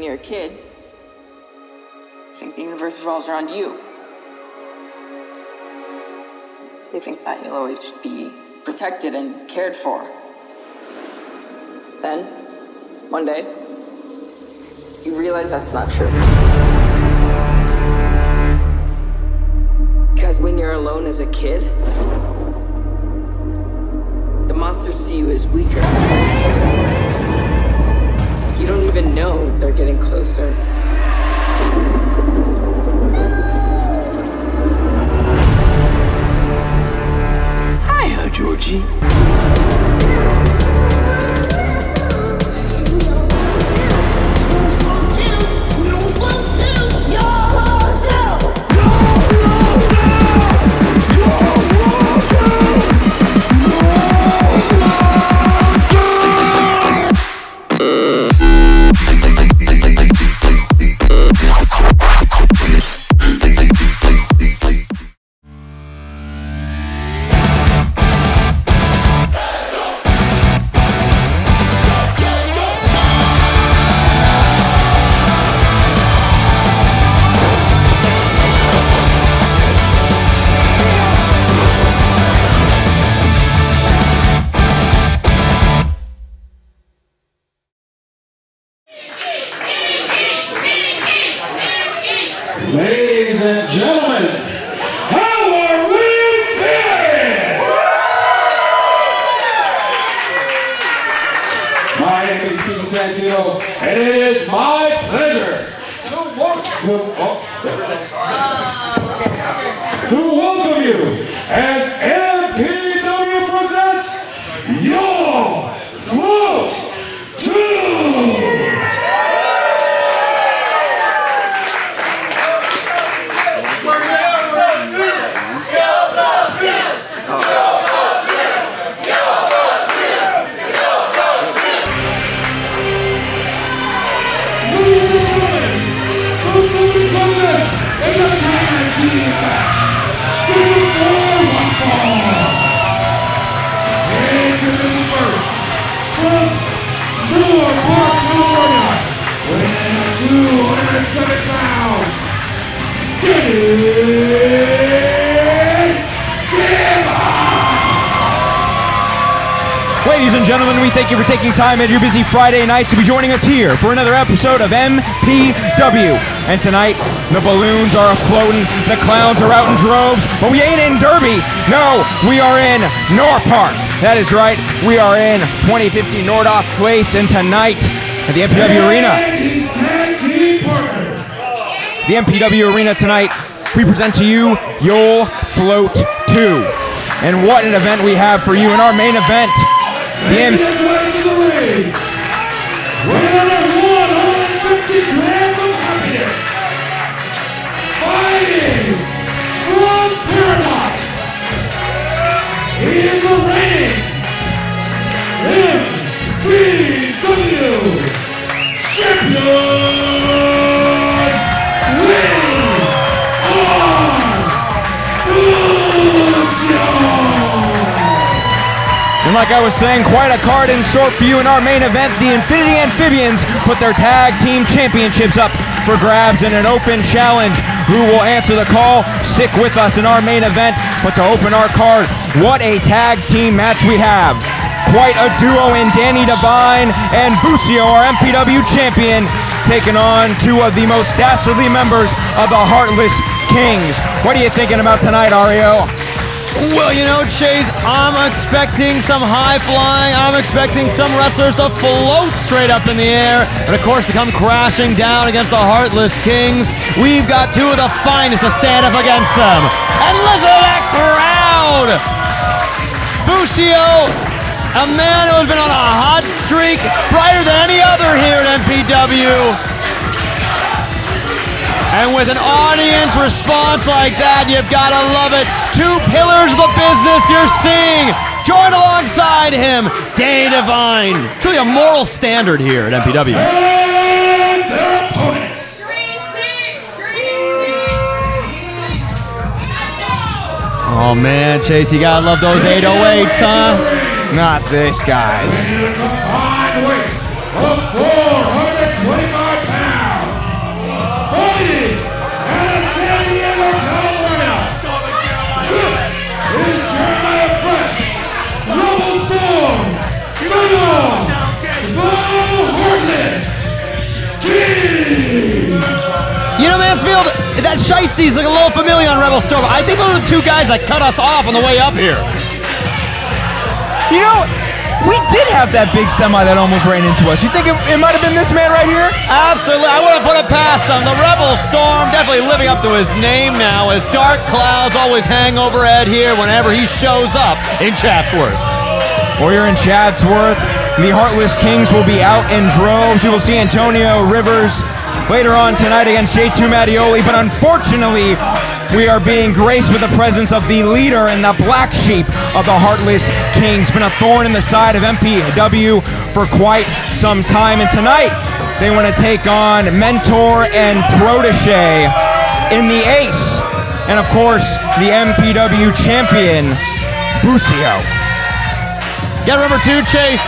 when you're a kid, you think the universe revolves around you. You think that you'll always be protected and cared for. Then, one day, you realize that's not true. Because when you're alone as a kid, the monsters see you as weaker. You don't even know they're getting closer. Hiya, Georgie. Ladies and gentlemen, how are we feeling? My name is Stephen Santino, and it is my pleasure to welcome you as MPW presents your Float 2! It's a tag team match, scheduled for one fall. Introducing first, from Moore Park, California, weighing in at 207 pounds, Ladies and gentlemen, we thank you for taking time out of your busy Friday nights to be joining us here for another episode of MPW. And tonight, the balloons are afloating, the clowns are out in droves, but we ain't in Derby. No, we are in North Park. That is right, we are in 2050 Nordoff Place, and tonight at the MPW Arena. The MPW Arena tonight, we present to you You'll Float 2. And what an event we have for you in our main event. Making his way to the ring, weighing in at 150 grams of happiness, fighting from Paradise, he is the reigning MPW champion, And like I was saying, quite a card in store for you in our main event. The Infinity Amphibians put their tag team championships up for grabs in an open challenge. Who will answer the call? Stick with us in our main event. But to open our card, what a tag team match we have. Quite a duo in Danny Devine and Busio, our MPW champion, taking on two of the most dastardly members of the Heartless Kings. What are you thinking about tonight, Ario? Well, you know, Chase, I'm expecting some high flying. I'm expecting some wrestlers to float straight up in the air, and of course to come crashing down against the Heartless Kings. We've got two of the finest to stand up against them. And listen to that crowd! Busio, a man who has been on a hot streak, brighter than any other here at MPW. And with an audience response like that, you've got to love it. Two pillars of the business you're seeing. Join alongside him, Danny Devine. Truly a moral standard here at MPW. And their opponents. Oh man, Chase, you gotta love those 808s, huh? Not this, guys. Combined weight of 425 pounds. Mansfield, that Shiesty's like a little familiar on Rebel Storm. I think those are the two guys that cut us off on the way up here. You know, we did have that big semi that almost ran into us. You think it might have been this man right here? Absolutely. I wouldn't put it past him. The Rebel Storm definitely living up to his name now as dark clouds always hang overhead here whenever he shows up in Chatsworth. Well, you're in Chatsworth. The Heartless Kings will be out in droves. We will see Antonio Rivers later on tonight against J2 Mattioli, but unfortunately, we are being graced with the presence of the leader and the black sheep of the Heartless Kings. Been a thorn in the side of MPW for quite some time, and tonight they want to take on mentor and protege in the Ace, and of course, the MPW champion, Busio. Gotta remember too, Chase,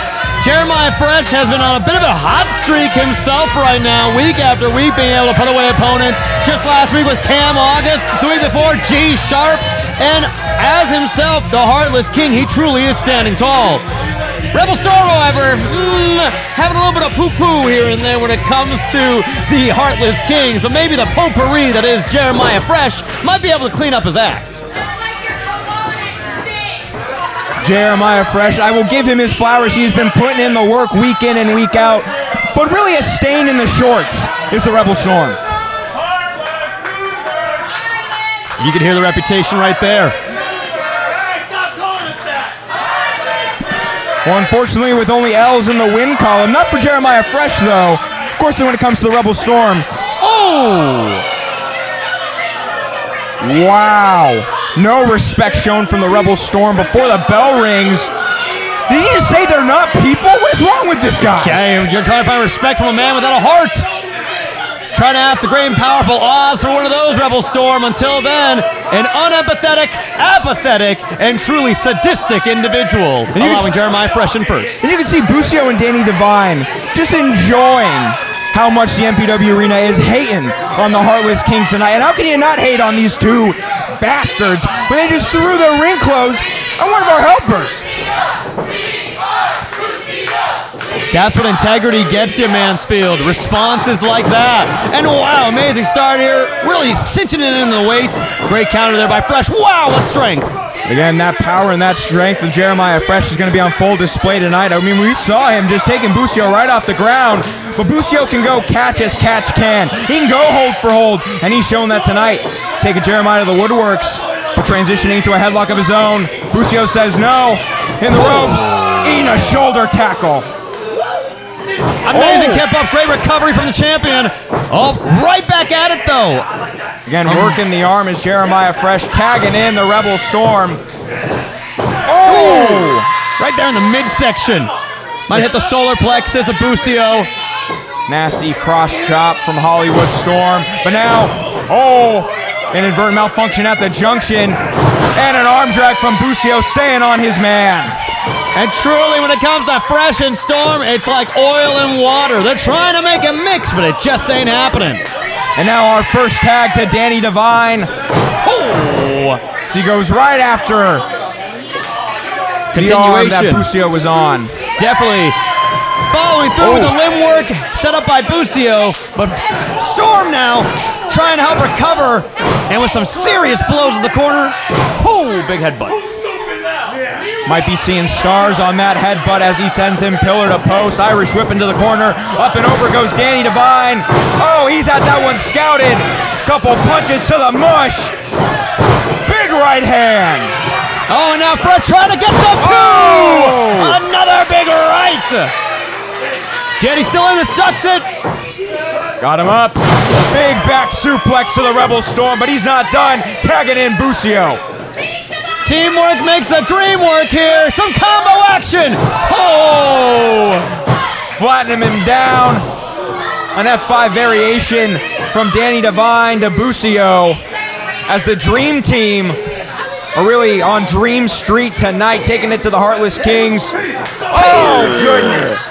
Jeremiah Fresh has been on a bit of a hot streak himself right now, week after week, being able to put away opponents. Just last week with Cam August, the week before G Sharp, and as himself, the Heartless King, he truly is standing tall. Rebel Storm, however, having a little bit of poo-poo here and there when it comes to the Heartless Kings, but maybe the potpourri that is Jeremiah Fresh might be able to clean up his act. Jeremiah Fresh, I will give him his flowers. He's been putting in the work week in and week out, but really a stain in the shorts is the Rebel Storm. You can hear the reputation right there. Well, unfortunately, with only L's in the win column, not for Jeremiah Fresh, though. Of course, when it comes to the Rebel Storm. Oh! Wow. No respect shown from the Rebel Storm before the bell rings. Did he just say they're not people? What is wrong with this guy? Okay, you're trying to find respect from a man without a heart. Trying to ask the great and powerful Oz for one of those, Rebel Storm. Until then, an unempathetic, apathetic, and truly sadistic individual, allowing Jeremiah Fresh in first. And you can see Busio and Danny Devine just enjoying how much the MPW Arena is hating on the Heartless Kings tonight. And how can you not hate on these two bastards when they just threw their ring clothes on one of our helpers? That's what integrity gets you, Mansfield. Responses like that. And wow, amazing start here. Really cinching it into the waist. Great counter there by Fresh. Wow, what strength. Again, that power and that strength of Jeremiah Fresh is going to be on full display tonight. I mean, we saw him just taking Busio right off the ground, but Busio can go catch as catch can. He can go hold for hold, and he's shown that tonight. Taking Jeremiah to the woodworks, but transitioning to a headlock of his own. Busio says no. In the ropes, eating a shoulder tackle. Amazing, kept up. Great recovery from the champion. Oh, right back at it, though. Again, working the arm is Jeremiah Fresh, tagging in the Rebel Storm. Oh! Right there in the midsection. Might hit the solar plexus of Busio. Nasty cross chop from Hollywood Storm. But now, inadvertent malfunction at the junction. And an arm drag from Busio, staying on his man. And truly, when it comes to Fresh and Storm, it's like oil and water. They're trying to make a mix, but it just ain't happening. And now our first tag to Danny Devine. Oh! She goes right after the arm that Busio was on. Definitely following through with the limb work set up by Busio, but Storm now trying to help recover, and with some serious blows in the corner. Oh, big headbutt. Might be seeing stars on that headbutt as he sends him pillar to post. Irish whip into the corner. Up and over goes Danny Devine. Oh, he's had that one scouted. Couple punches to the mush. Big right hand. Oh, and now Fresh trying to get some too. Oh! Another big right. Danny still in this, ducks it. Got him up. Big back suplex to the Rebel Storm, but he's not done. Tagging in Busio. Teamwork makes the dream work here. Some combo action. Oh! Flattening him down. An F5 variation from Danny Devine to Busio as the Dream Team are really on Dream Street tonight, taking it to the Heartless Kings. Oh, goodness.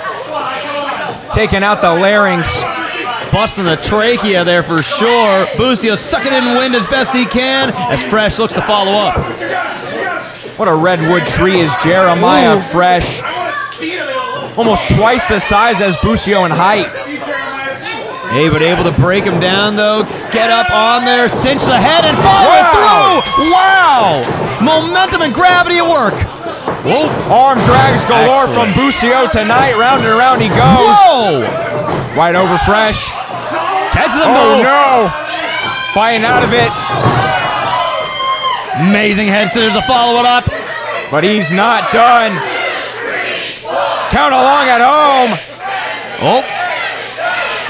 Taking out the larynx. Busting the trachea there for sure. Busio sucking in wind as best he can as Fresh looks to follow up. What a redwood tree is Jeremiah Fresh. Almost twice the size as Busio in height. But able to break him down, though. Get up on there, cinch the head, and follow it through! Wow! Momentum and gravity at work. Whoa. Arm drags galore from Busio tonight. Round and around he goes. Whoa! Right over Fresh. Catches him, Oh, though. no. Fighting out of it. Amazing head scissors to follow it up. But he's not done. Count along at home. Oh.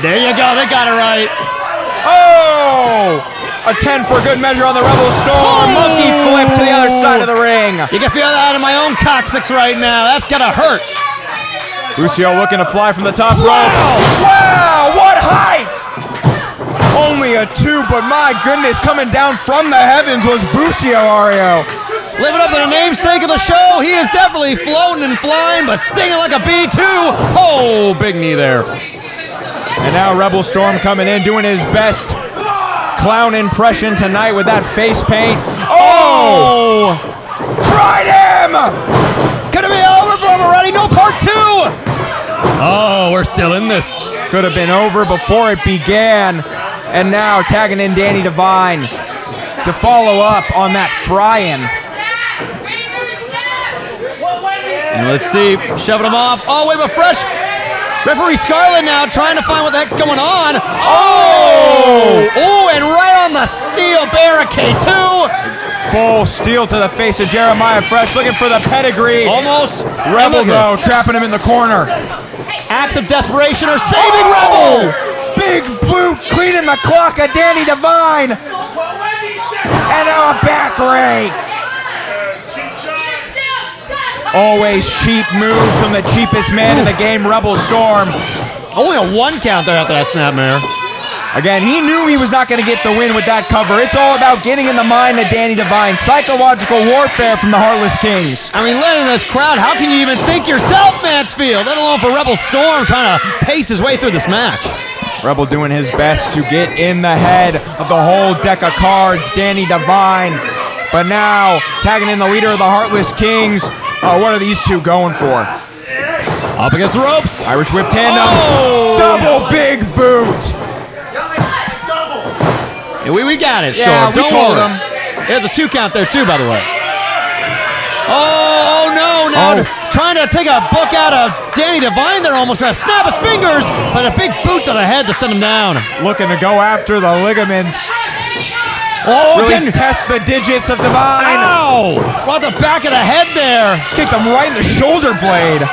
There you go. They got it right. Oh! A 10 for good measure on the Rebel Storm. Oh! Monkey flip to the other side of the ring. You can feel that in my own coccyx right now. That's gonna hurt. Busio looking to fly from the top rope. Wow! Wow, what height! Only a 2, but my goodness, coming down from the heavens was Busio, Ario. Living up to the namesake of the show, he is definitely floating and flying, but stinging like a bee too. Oh, big knee there. And now Rebel Storm coming in, doing his best clown impression tonight with that face paint. Oh! Fried him! Could it be over for him already? No part 2! Oh, we're still in this. Could have been over before it began. And now tagging in Danny Devine to follow up on that frying. And let's see, shoving him off. Oh, wait, but Fresh. Referee Scarlett now trying to find what the heck's going on. Oh! Oh, and right on the steel barricade, too. Full steel to the face of Jeremiah Fresh, looking for the pedigree. Almost. Rebel, though, trapping him in the corner. Acts of desperation are saving Rebel. Big boot, cleaning the clock of Danny Devine. And now a back rake. Always cheap moves from the cheapest man in the game, Rebel Storm. Only a 1 count there after that snapmare. Again, he knew he was not going to get the win with that cover. It's all about getting in the mind of Danny Devine. Psychological warfare from the Heartless Kings. I mean, letting this crowd, how can you even think yourself, Mansfield? Let alone for Rebel Storm trying to pace his way through this match. Rebel doing his best to get in the head of the whole deck of cards, Danny Devine. But now, tagging in the leader of the Heartless Kings. Oh, what are these two going for? Up against the ropes. Irish whip tandem. Oh! Double big boot. Yeah, we got it, Yeah, Storm. we Don't told worry. him. There's a 2 count there, too, by the way. Oh, no. Now trying to take a book out of Danny Devine there, almost trying to snap his fingers, but a big boot to the head to send him down. Looking to go after the ligaments. Oh, Really again. test the digits of Devine. Ow! Right the back of the head there. Kicked him right in the shoulder blade.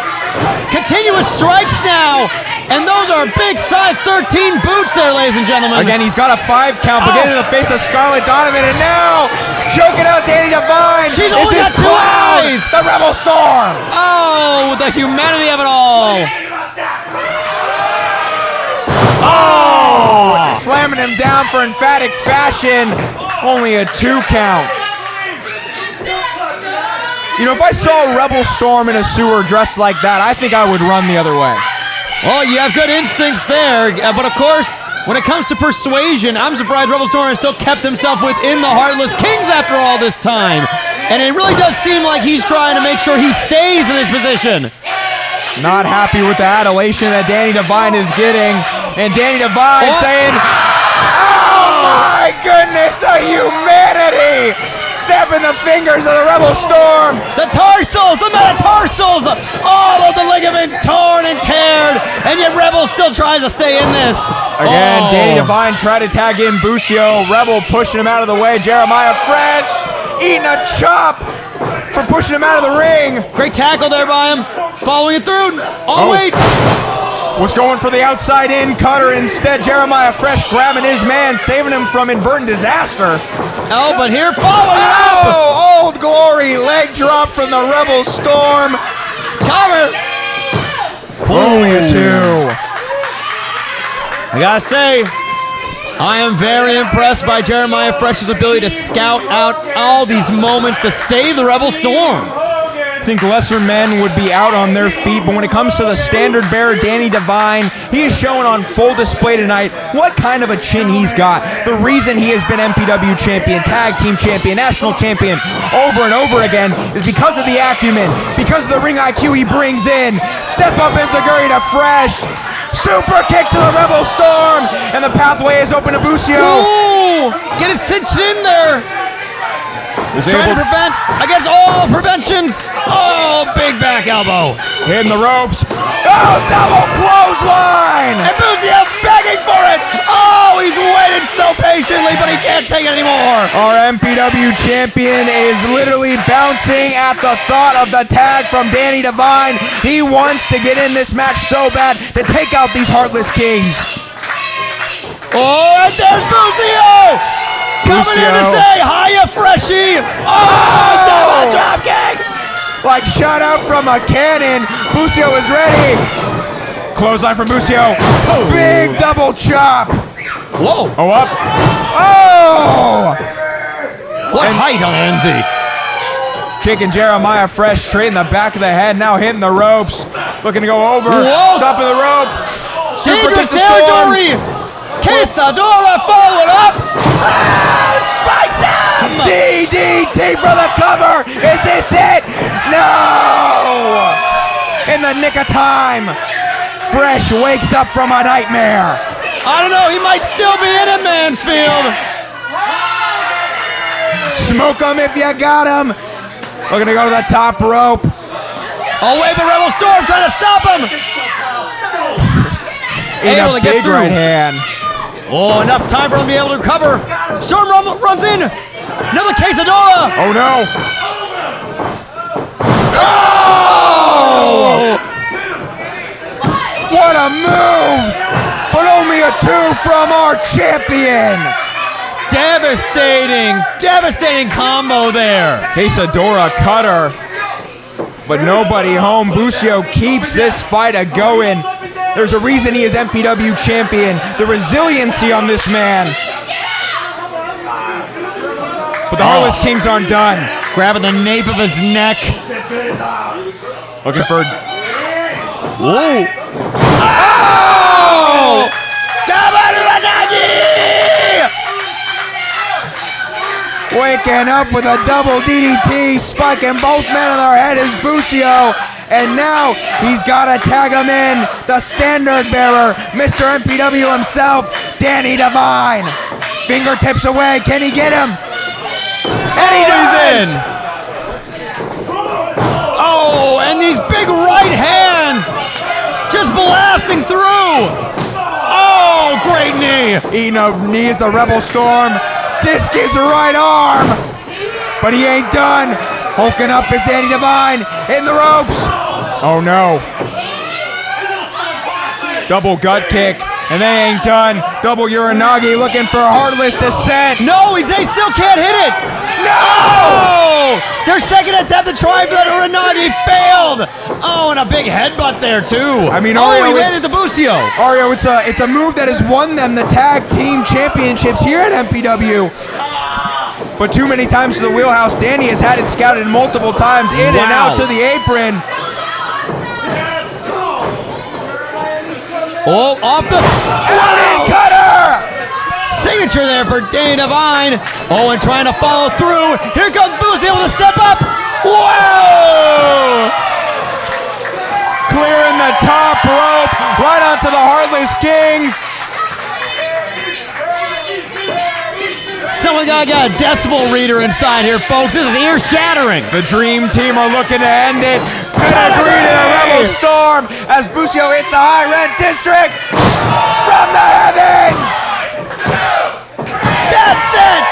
Continuous strikes now. And those are big size 13 boots there, ladies and gentlemen. Again, he's got a 5 count, but getting in the face of Scarlett Donovan, and now choking out Danny Devine. She's It's only his got 2 clown, eyes. the Rebel Storm. Oh, the humanity of it all. Oh! Slamming him down for emphatic fashion. Only a 2 count. You know, if I saw Rebel Storm in a sewer dressed like that, I think I would run the other way. Well, you have good instincts there, but of course, when it comes to persuasion, I'm surprised Rebel Storm has still kept himself within the Heartless Kings after all this time. And it really does seem like he's trying to make sure he stays in his position. Not happy with the adulation that Danny Devine is getting. And Danny Devine saying, "Oh my goodness, the humanity!" Snapping the fingers of the Rebel Storm. The tarsals, the metatarsals, all of the ligaments torn and teared, and yet Rebel still tries to stay in this. Again, Oh. Danny Devine tried to tag in Busio. Rebel pushing him out of the way. Jeremiah Fresh eating a chop for pushing him out of the ring. Great tackle there by him, following it through. Oh, wait. Was going for the outside in cutter. Instead, Jeremiah Fresh grabbing his man, saving him from invertent disaster. Oh, but here, following it up. Oh, Old Glory leg drop from the Rebel Storm. Cover. Only a 2. I gotta say, I am very impressed by Jeremiah Fresh's ability to scout out all these moments to save the Rebel Storm. I think lesser men would be out on their feet, but when it comes to the standard bearer, Danny Devine, he is showing on full display tonight what kind of a chin he's got. The reason he has been MPW champion, tag team champion, national champion over and over again is because of the acumen, because of the ring IQ he brings in. Step up Enziguri to Fresh. Super kick to the Rebel Storm, and the pathway is open to Busio. Ooh! Get it cinched in there. Trying to prevent against all preventions. Oh, big back elbow. Hitting the ropes. Oh, double clothesline! And Busio's begging for it. Oh, he's waited so patiently, but he can't take it anymore. Our MPW champion is literally bouncing at the thought of the tag from Danny Devine. He wants to get in this match so bad to take out these Heartless Kings. Oh, and there's Busio! Coming in to say, hiya, freshie! Oh, double drop kick! Like shot out from a cannon. Busio is ready. Clothesline from Busio. Oh. Big double chop. Whoa! Oh, up. Oh! What height on the NZ? Kicking Jeremiah Fresh straight in the back of the head. Now hitting the ropes. Looking to go over. Whoa. Stopping the rope. Super Dangerous kick the Storm. territory! Quesadora followed up! Ah, spiked him! DDT for the cover. Is this it? No! In the nick of time, Fresh wakes up from a nightmare. I don't know, he might still be in it, Mansfield. Smoke him if you got him. Looking to go to the top rope. Oh, wait, but Rebel Storm trying to stop him. In Able a to get big through. right hand. Oh, enough time for him to be able to recover. Storm runs in. Another Quesadora. Oh no. Oh! What a move! But only a 2 from our champion. Devastating combo there. Quesadora cutter. But nobody home. Busio keeps this fight a-going. There's a reason he is MPW champion. The resiliency on this man. But the Heartless King's undone. Grabbing the nape of his neck. Looking for... Whoa. Oh! Waking up with a double DDT, spiking both men on their head is Busio. And now he's got to tag him in, the standard bearer, Mr. MPW himself, Danny Devine. Fingertips away, can he get him? And he does! He's in. Oh, and these big right hands just blasting through. Oh, great knee. Eating up knees, the Rebel Storm. Disc his right arm. But he ain't done. Hulking up is Danny Devine in the ropes. Oh no. Double gut kick. And they ain't done. Double Uranagi looking for a Heartless descent. No, they still can't hit it. No! Their second attempt to try for that Uranagi failed. Oh, and a big headbutt there too. I mean, oh, Ario, he landed the Busio. Ario, it's a move that has won them the tag team championships here at MPW. But too many times to the wheelhouse. Danny has had it scouted multiple times in and out to the apron. Oh, off the Cutter! signature there for Danny Devine. Oh, and trying to follow through. Here comes Busio with a step up. Whoa! Clearing the top rope, right onto the Heartless Kings. Someone gotta get a decibel reader inside here, folks. This is ear-shattering. The Dream Team are looking to end it. Pedigree to the Rebel Storm as Busio hits the high rent district from the heavens. That's it.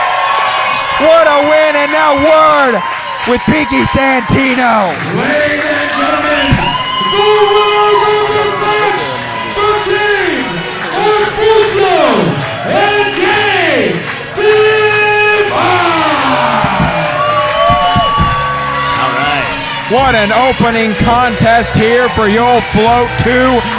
What a win, and now word with Pinky Santino. Ladies and gentlemen, the winners of this match, the team of Busio and Danny Devine. All right. What an opening contest here for You'll Float 2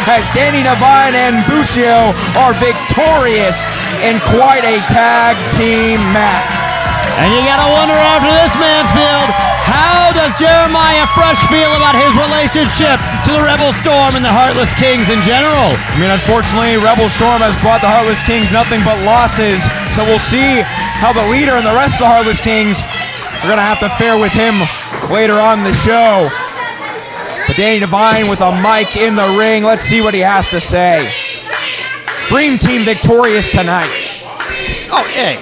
as Danny Devine and Busio are victorious in quite a tag team match. And you gotta wonder after this, Mansfield, how does Jeremiah Fresh feel about his relationship to the Rebel Storm and the Heartless Kings in general? I mean, unfortunately, Rebel Storm has brought the Heartless Kings nothing but losses, so we'll see how the leader and the rest of the Heartless Kings are gonna have to fare with him later on in the show. But Danny Devine with a mic in the ring. Let's see what he has to say. Dream Team victorious tonight. Oh, hey.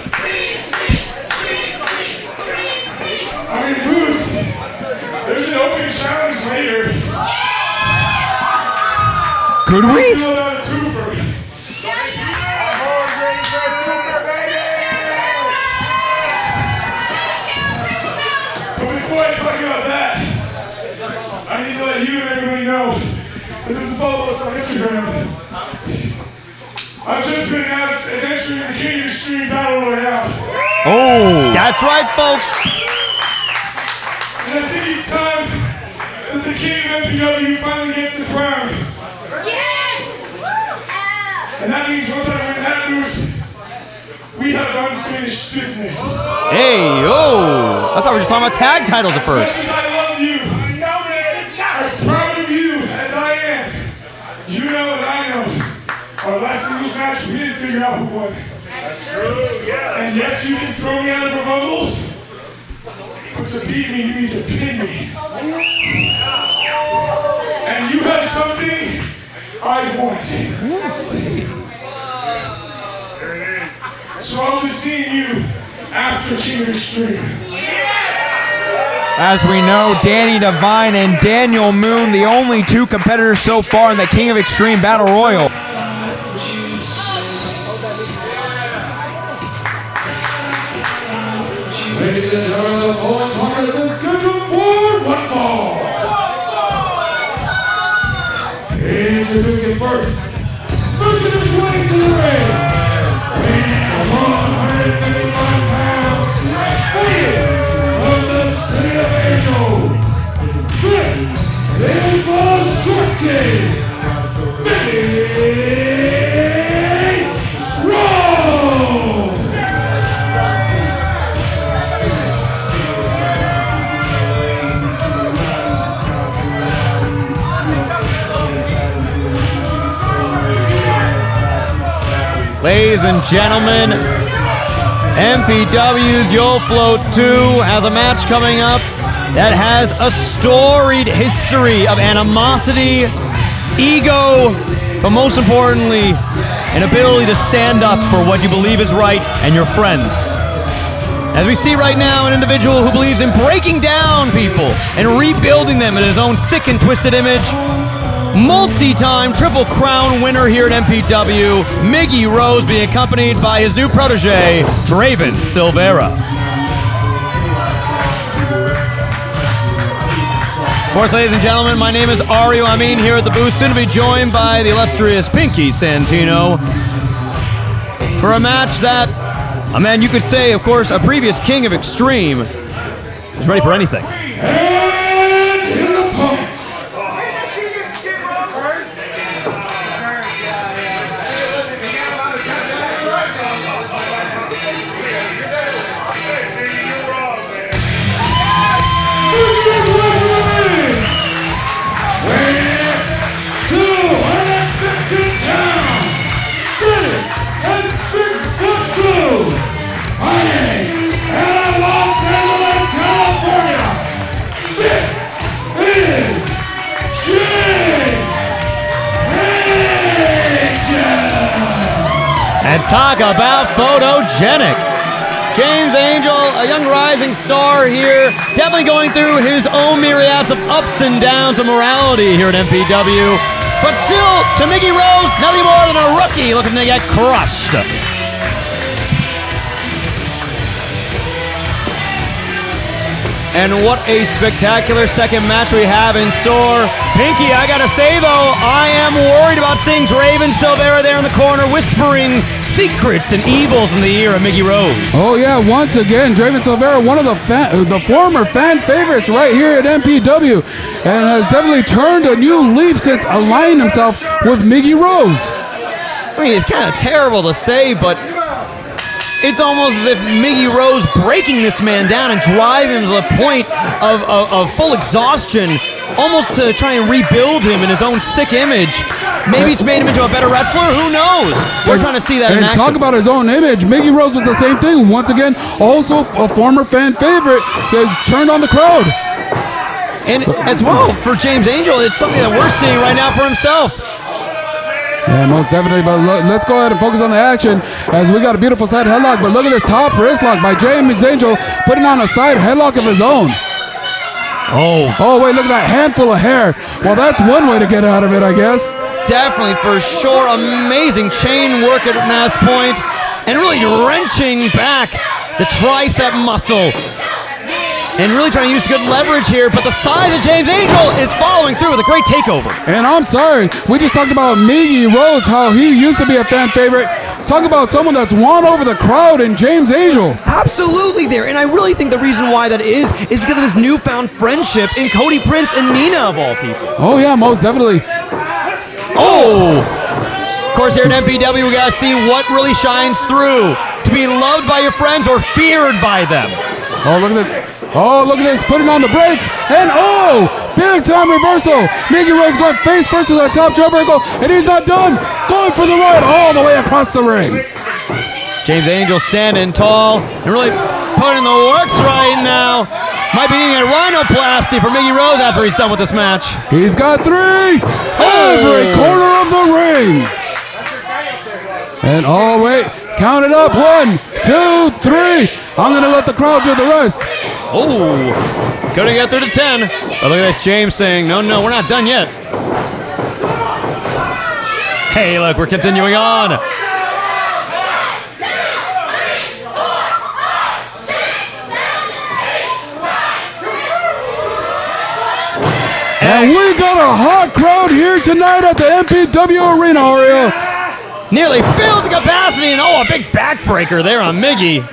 I mean, Bruce, there's an open challenge later. Could How do you we? feel about a twofer? But before I talk about that, I need to let you and everybody know that this is follow us on Instagram. I've just been announced as entering the King of Extreme Battle Royale. Oh. That's right, folks. And I think it's time that the King of MPW finally gets the crown. And that means once I win that news, we have unfinished business. Hey, oh. I thought we were just talking about tag titles at first. As much as I love you, as proud of you as I am, you know and I know, our last singles match, we didn't figure out who won. That's true, yeah. And yes, you can throw me out of the rumble, but to beat me, you need to pin me. And you have something I want. So I'll be seeing you after King of Extreme. As we know, Danny Devine and Daniel Moon, the only two competitors so far in the King of Extreme Battle Royal. Ladies and gentlemen, the following contest is scheduled for one fall. Introducing first, making his way to the ring, weighing 155 pounds, fighting from the City of Angels. This is the Short King, Millennium Wrestling. Ladies and gentlemen, MPW's You'll Float 2 has a match coming up that has a storied history of animosity, ego, but most importantly, an ability to stand up for what you believe is right and your friends. As we see right now, an individual who believes in breaking down people and rebuilding them in his own sick and twisted image. Multi-time Triple Crown winner here at MPW, Miggy Rose, being accompanied by his new protege, Draven Silvera. Of course, ladies and gentlemen, my name is Ario Amin here at the booth, soon to be joined by the illustrious Pinky Santino for a match that, a man you could say, of course, a previous King of Extreme is ready for anything. And his opponent. And talk about photogenic. James Angel, a young rising star here, definitely going through his own myriads of ups and downs of morality here at MPW. But still, to Miggy Rose, nothing more than a rookie looking to get crushed. And what a spectacular second match we have in store. Pinky, I gotta say though, I am worried about seeing Draven Silvera there in the corner whispering secrets and evils in the ear of Miggy Rose. Oh yeah, once again, Draven Silvera, one of the former fan favorites right here at MPW, and has definitely turned a new leaf since aligning himself with Miggy Rose. I mean, it's kind of terrible to say, but it's almost as if Miggy Rose breaking this man down and driving him to the point of full exhaustion, almost to try and rebuild him in his own sick image. Maybe it's made him into a better wrestler. Who knows? We're trying to see that in action. And talk about his own image. Miggy Rose was the same thing. Once again, also a former fan favorite. He turned on the crowd. And as well, for James Angel, it's something that we're seeing right now for himself. Yeah, most definitely. But let's go ahead and focus on the action as we got a beautiful side headlock. But look at this top wrist lock by James Angel putting on a side headlock of his own. Oh, wait, look at that handful of hair. Well, that's one way to get out of it, I guess. Definitely, for sure. Amazing chain work at this point. And really wrenching back the tricep muscle. And really trying to use good leverage here, but the size of James Angel is following through with a great takeover. And I'm sorry, we just talked about Miggy Rose, how he used to be a fan favorite. Talk about someone that's won over the crowd in James Angel. Absolutely there, and I really think the reason why that is because of his newfound friendship in Cody Prince and Nina, of all people. Oh yeah, most definitely. Oh! Of course, here at MPW, we gotta see what really shines through. To be loved by your friends or feared by them. Oh, look at this. Oh, look at this, putting on the brakes, and big time reversal. Miggy Rose going face first to the top turnbuckle, and he's not done. Going for the ride all the way across the ring. James Angel standing tall and really putting the works right now. Might be needing a rhinoplasty for Miggy Rose after he's done with this match. He's got 3. Every corner of the ring. And wait, count it up. 1, 2, 3. I'm gonna let the crowd do the rest. Oh, couldn't get through to 10. But look at this, James saying, no, we're not done yet. Hey, look, we're continuing on. And we got a hot crowd here tonight at the MPW Arena, Oreo. Nearly filled to capacity, and a big backbreaker there on Miggy.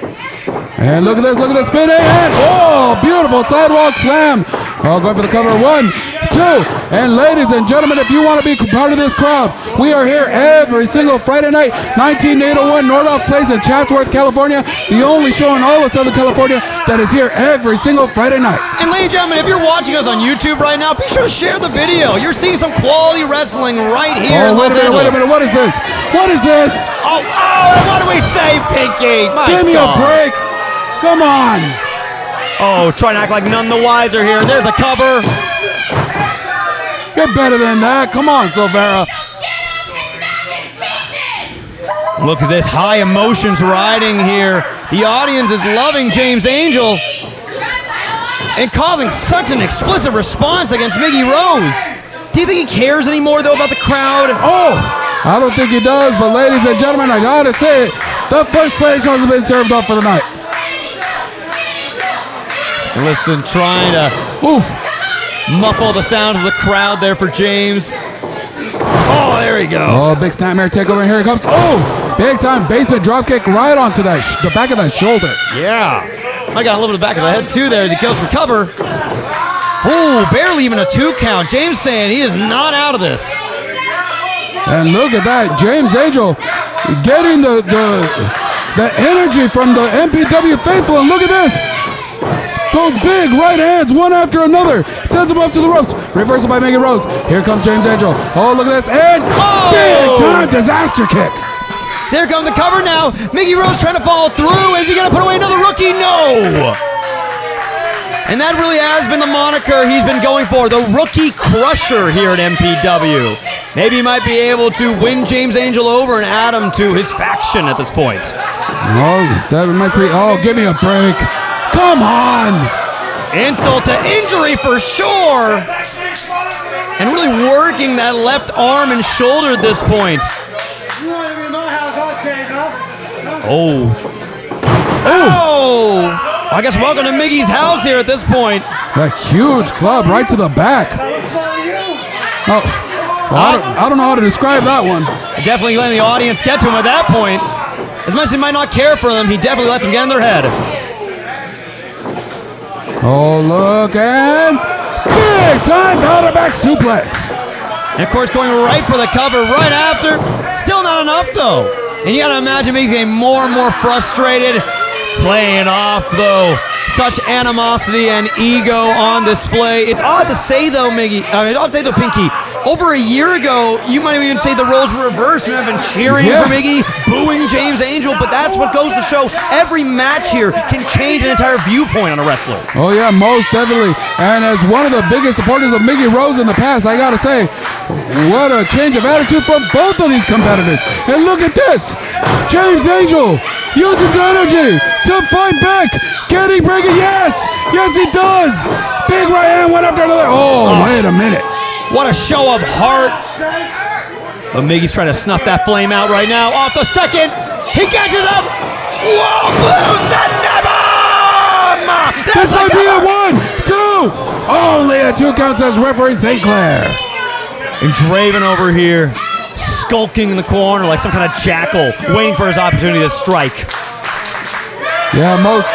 And look at this spinning, and beautiful sidewalk slam. Going for the cover, 1, 2. And ladies and gentlemen, if you want to be part of this crowd, we are here every single Friday night, 19801 Nordhoff Place in Chatsworth, California. The only show in all of Southern California that is here every single Friday night. And ladies and gentlemen, if you're watching us on YouTube right now, be sure to share the video. You're seeing some quality wrestling right here in Los Angeles. Wait a minute, what is this? What is this? Oh, what do we say, Pinky? Give me a break. Come on. Oh, try to act like none the wiser here. There's a cover. You're better than that. Come on, Silvera. Look at this, high emotions riding here. The audience is loving James Angel and causing such an explicit response against Miggy Rose. Do you think he cares anymore, though, about the crowd? I don't think he does, but ladies and gentlemen, I gotta say it. The first place has been served up for the night. Listen, trying to muffle the sounds of the crowd there for James. Oh, there we go. Big snapmare takeover, and here he comes. Big time basement dropkick right onto that the back of that shoulder. Yeah. I got a little bit of the back of the head, too, there as he goes for cover. Barely even a 2 count. James saying he is not out of this. And look at that, James Angel getting the energy from the MPW faithful, and look at this. Those big right hands, one after another, sends him up to the ropes. Reversal by Miggy Rose. Here comes James Angel. Look at this, and big time disaster kick. There comes the cover now. Miggy Rose trying to follow through. Is he going to put away another rookie? No. And that really has been the moniker he's been going for, the Rookie Crusher here at MPW. Maybe he might be able to win James Angel over and add him to his faction at this point. That reminds me. Give me a break. Come on! Insult to injury for sure! And really working that left arm and shoulder at this point. I guess welcome to Miggy's house here at this point. A huge club right to the back. I don't know how to describe that one. Definitely letting the audience get to him at that point. As much as he might not care for them, he definitely lets them get in their head. Look, and big time powder back suplex. And of course going right for the cover right after. Still not enough though. And you gotta imagine he's getting more and more frustrated. Playing off, though. Such animosity and ego on display. It's odd to say, though, Pinky. Over a year ago, you might even say the roles were reversed. You have been cheering for Miggy, booing James Angel, but that's what goes to show every match here can change an entire viewpoint on a wrestler. Oh yeah, most definitely. And as one of the biggest supporters of Miggy Rose in the past, I gotta say, what a change of attitude from both of these competitors. And look at this, James Angel using his energy to fight back. Can he break it? Yes he does. Big right hand, one after another. Oh, wait a minute. What a show of heart. But Miggy's trying to snuff that flame out right now. Off the second. He catches up. Whoa, blue the nebum! This might be a 1, 2. Only a 2 count, says referee St. Clair. And Draven over here, skulking in the corner like some kind of jackal, waiting for his opportunity to strike. Yeah, most.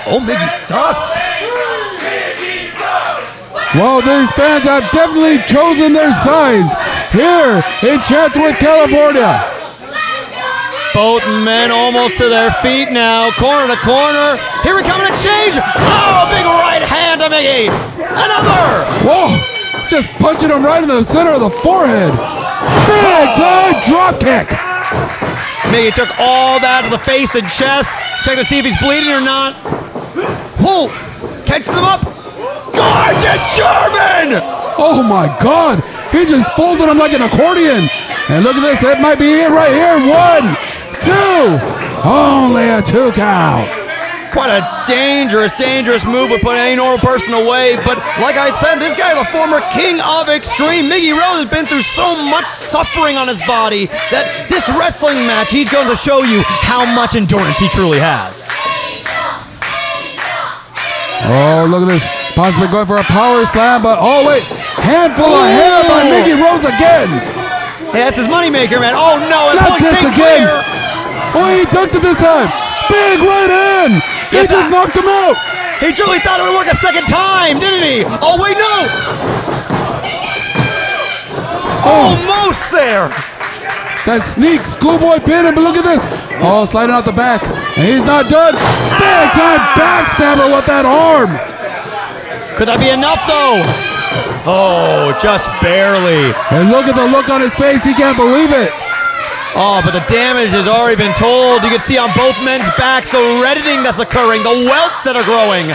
Oh, Miggy sucks. Well, these fans have definitely chosen their sides here in Chatsworth, California. Both men almost to their feet now, corner to corner. Here we come in exchange. Oh, big right hand to Miggy. Another. Whoa, just punching him right in the center of the forehead. Big time drop kick. Miggy took all that to the face and chest. Check to see if he's bleeding or not. Whoa, catches him up. Gorgeous German. Oh my God, he just folded him like an accordion. And look at this, that might be it right here. 1, 2, only a 2 count. Quite a dangerous move would put any normal person away. But like I said, this guy is a former king of extreme. Miggy Rose has been through so much suffering on his body that this wrestling match, he's going to show you how much endurance he truly has. Oh, look at this. Possibly going for a power slam, but oh wait, handful of hair by Miggy Rose again. Hey, that's his moneymaker, man. Oh no, and Not this St. again. Clair. Oh, he ducked it this time. Big right hand. He just knocked him out. He truly thought it would work a second time, didn't he? Oh wait, no. Almost there. That sneak schoolboy pin, but look at this. Oh, sliding out the back, and he's not done. Big time backstabber with that arm. Could that be enough though? Oh, just barely. And look at the look on his face. He can't believe it. Oh, but the damage has already been told. You can see on both men's backs the reddening that's occurring, the welts that are growing.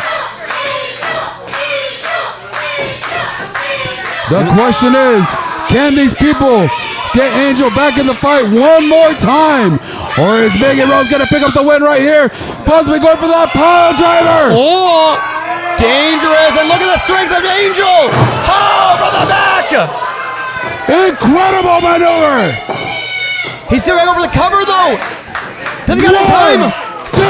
The question is, can these people get Angel back in the fight one more time? Or is Miggy Rose going to pick up the win right here? Possibly going for that pile driver. Oh, dangerous. And look at the strength of Angel. Oh, from the back. Incredible maneuver. He's still right over the cover, though. Does he got the time? 2.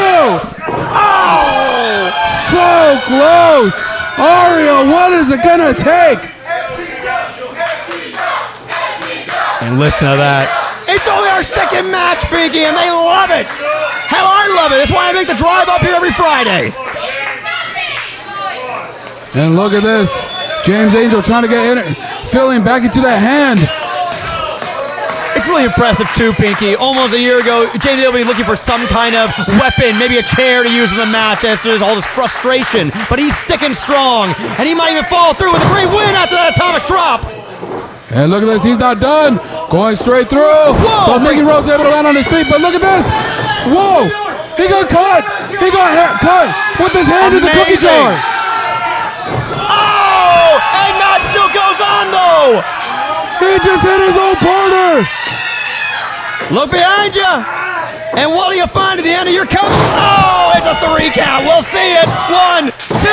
Oh. So close. Aria, what is it going to take? And listen to that. It's only our second match, Pinky, and they love it. Hell, I love it. That's why I make the drive up here every Friday. And look at this. James Angel trying to get in, filling back into that hand. It's really impressive, too, Pinky. Almost a year ago, James Angel will be looking for some kind of weapon, maybe a chair to use in the match after there's all this frustration. But he's sticking strong, and he might even follow through with a great win after that atomic drop. And look at this, he's not done. Going straight through. Whoa! But Miggy Rose able to land on his feet, but look at this. Whoa! He got cut. He got cut with his hand in the cookie jar. Oh! And match still goes on, though. He just hit his own partner. Look behind you. And what do you find at the end of your count? Oh, it's a 3 count. We'll see it. 1, 2,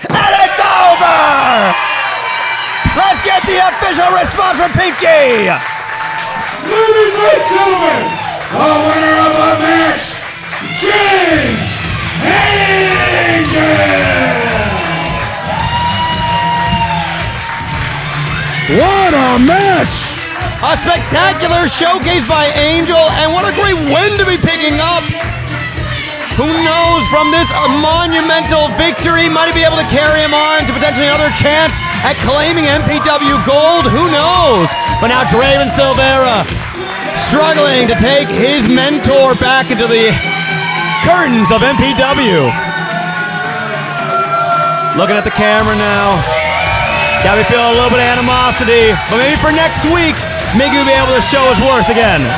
and it's over. Let's get the official response from Pinky. Ladies and gentlemen, the winner of the match, James Angel! What a match! A spectacular showcase by Angel, and what a great win to be picking up. Who knows, from this monumental victory, might he be able to carry him on to potentially another chance at claiming MPW gold? Who knows? But now Draven Silvera struggling to take his mentor back into the curtains of MPW. Looking at the camera now. Got me feeling a little bit of animosity, but maybe for next week, maybe we'll be able to show his worth again.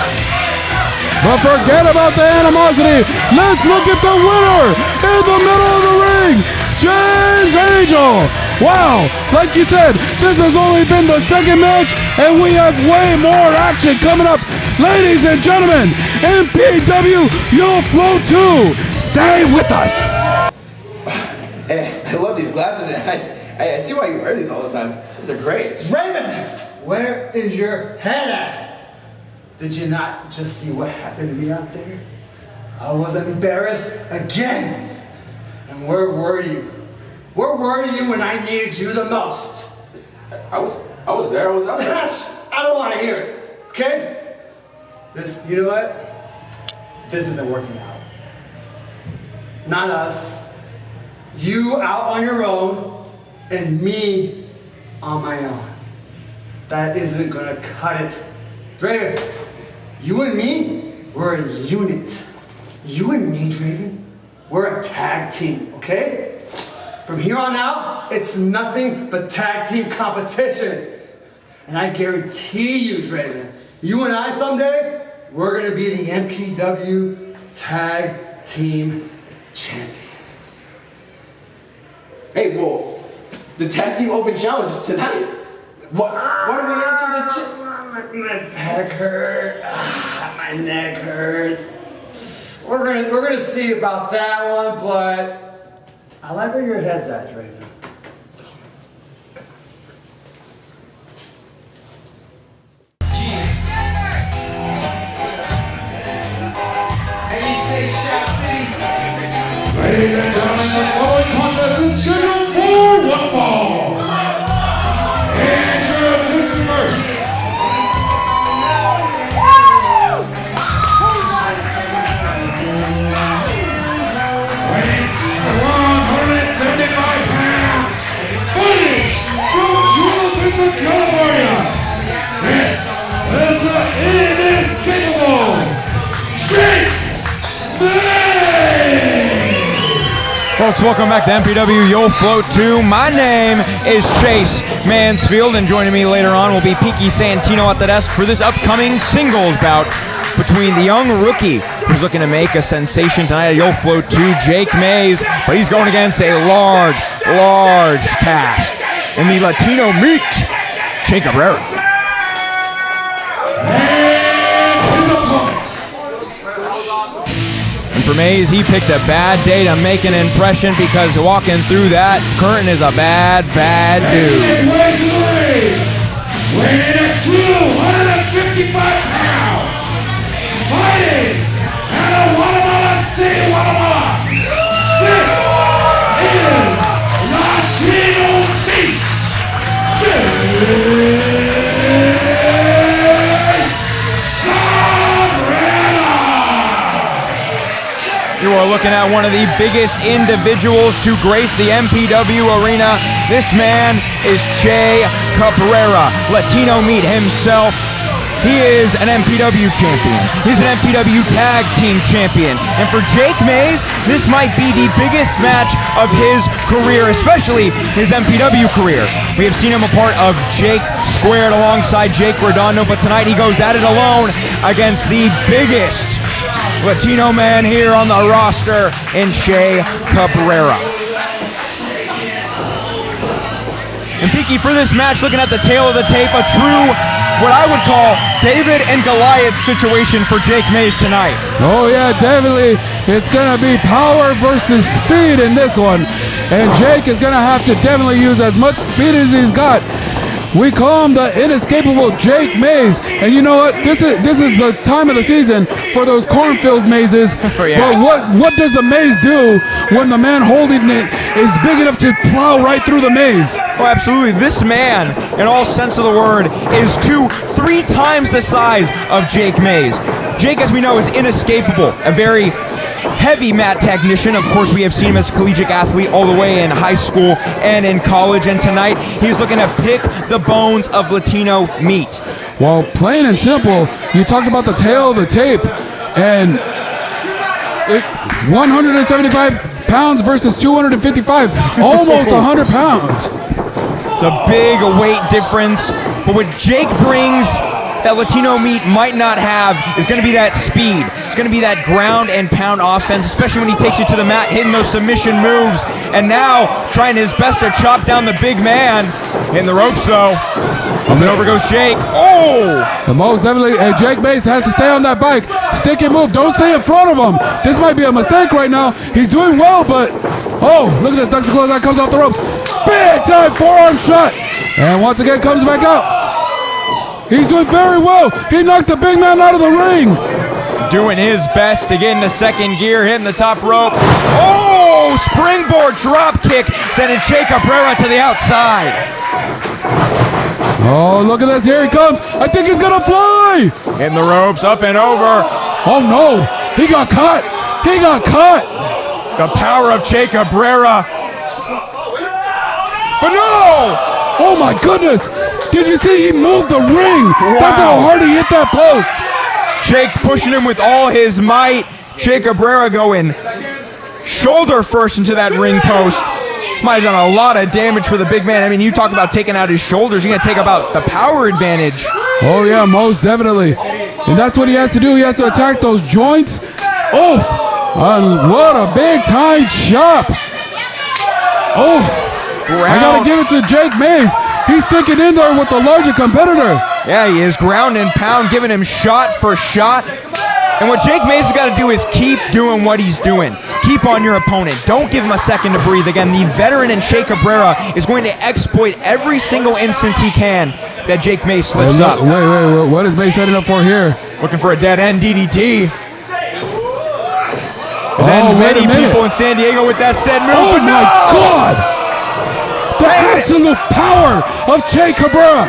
But forget about the animosity. Let's look at the winner in the middle of the ring, James Angel. Wow, like you said, this has only been the second match, and we have way more action coming up. Ladies and gentlemen, MPW, you'll float too. Stay with us. Hey, I love these glasses, and I see why you wear these all the time. These are great. Raymond, where is your head at? Did you not just see what happened to me out there? I was embarrassed again. And where were you? Where were you when I needed you the most? I was there. I was out there. I don't want to hear it. Okay? You know what? This isn't working out. Not us. You out on your own, and me on my own. That isn't gonna cut it. Draven, you and me, we're a unit. You and me, Draven, we're a tag team, okay? From here on out, it's nothing but tag team competition. And I guarantee you, Draven, you and I someday, we're gonna be the MPW Tag Team Champions. Hey, well, the tag team open challenge is tonight. What do we answer the My back hurt. My neck hurts. We're gonna see about that one, but I like where your head's at right now. Ladies and gentlemen, the following contest is scheduled for one fall. Introducing first. Weighing 175 pounds, fighting from Chula Vista, California. This is the inescapable Jake May. Folks, welcome back to MPW You'll Float 2. My name is Chase Mansfield, and joining me later on will be Piki Santino at the desk for this upcoming singles bout between the young rookie who's looking to make a sensation tonight at You'll Float 2, Jake Mays, but he's going against a large task in the Latino meat, Jake Cabrera. And his opponent. And for Mays, he picked a bad day to make an impression because walking through that curtain is a bad dude. Making his way to the ring, weighing in at 255 pounds, fighting out of Guatemala City, Guatemala. This is Latino Meat, Jake Cabrera. You are looking at one of the biggest individuals to grace the MPW arena. This man is Che Cabrera, Latino meat himself. He is an MPW champion. He's an MPW tag team champion. And for Jake Mays, this might be the biggest match of his career, especially his MPW career. We have seen him a part of Jake squared alongside Jake Redondo, but tonight he goes at it alone against the biggest Latino man here on the roster in Che Cabrera. And Piki, for this match, looking at the tail of the tape, a true, what I would call David and Goliath situation for Jake Mays tonight. Oh yeah, definitely. It's gonna be power versus speed in this one. And Jake is gonna have to definitely use as much speed as he's got. We call him the inescapable Jake Mays. And you know what? This is the time of the season for those cornfield mazes. Yeah. But what does the maze do when the man holding it is big enough to plow right through the maze? Oh, absolutely. This man, in all sense of the word, is 2-3 times the size of Jake Mays. Jake, as we know, is inescapable. A very heavy mat technician. Of course, we have seen him as a collegiate athlete all the way in high school and in college. And tonight, he's looking to pick the bones of Latino meat. Well, plain and simple, you talked about the tail of the tape, and 175 pounds versus 255, almost 100 pounds. It's a big weight difference, but what Jake brings that Latino meat might not have is going to be that speed. It's going to be that ground and pound offense, especially when he takes you to the mat, hitting those submission moves, and now trying his best to chop down the big man. Hitting the ropes, though. And then over goes Jake. Oh! And most definitely, Jake Mays has to stay on that bike. Stick and move. Don't stay in front of him. This might be a mistake right now. He's doing well, but... Oh, look at this. Ducks the clothesline, comes off the ropes. Big time forearm shot. And once again, comes back out. He's doing very well. He knocked the big man out of the ring. Doing his best to get into second gear, hitting the top rope. Oh! Springboard drop kick, sending Jake Cabrera to the outside. Oh, look at this. Here he comes. I think he's going to fly. Hitting the ropes, up and over. Oh, no. He got caught. He got caught. The power of Jake Cabrera. But no! Oh, my goodness. Did you see he moved the ring? Wow. That's how hard he hit that post. Jake pushing him with all his might. Jake Cabrera going shoulder first into that ring post. Might have done a lot of damage for the big man. I mean, you talk about taking out his shoulders. You're going to take about the power advantage. Oh, yeah, most definitely. And that's what he has to do. He has to attack those joints. Oh, and what a big-time chop. Oh, I got to give it to Jake Mays. He's sticking in there with the larger competitor. Yeah, he is ground and pound, giving him shot for shot. And what Jake Mays has got to do is keep doing what he's doing. Keep on your opponent. Don't give him a second to breathe. Again, the veteran in Jake Cabrera is going to exploit every single instance he can that Jake Mays slips up. Wait. What is Mays setting up for here? Looking for a dead end DDT. Many people in San Diego with that said move. Oh, but my God! The absolute power of Jake Cabrera.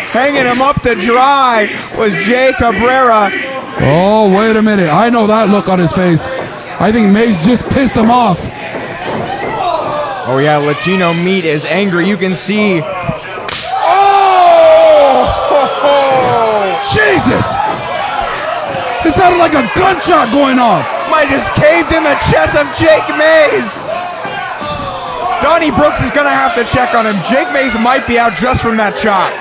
Hanging him up to dry was Jake Cabrera. Oh, wait a minute. I know that look on his face. I think Mays just pissed him off. Oh, yeah, Latino meat is angry. You can see. Oh! Jesus! It sounded like a gunshot going off. Might just caved in the chest of Jake Mays. Donnie Brooks is going to have to check on him. Jake Mays might be out just from that chop.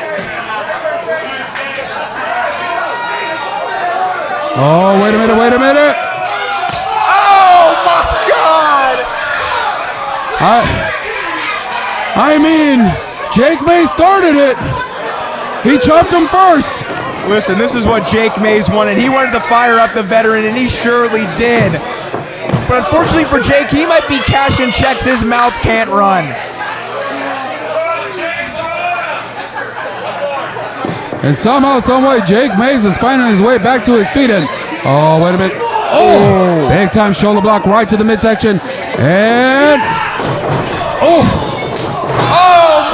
Oh, wait a minute. Oh, my God! I mean, Jake Mays started it. He chopped him first. Listen, this is what Jake Mays wanted. He wanted to fire up the veteran, and he surely did. But unfortunately for Jake, he might be cashing checks his mouth can't run. And somehow, someway, Jake Mays is finding his way back to his feet. And oh, wait a minute. Oh, big time shoulder block right to the midsection. And oh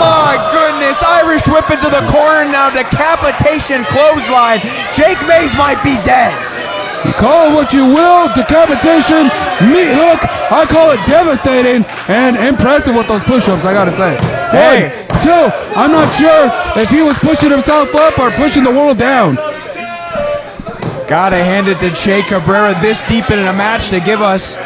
my goodness. Irish whip into the corner now. Decapitation clothesline. Jake Mays might be dead. You call it what you will, decapitation, meat hook. I call it devastating and impressive with those push-ups, I gotta say. Hey. 1, 2, I'm not sure if he was pushing himself up or pushing the world down. Gotta hand it to Jake Cabrera this deep in a match to give us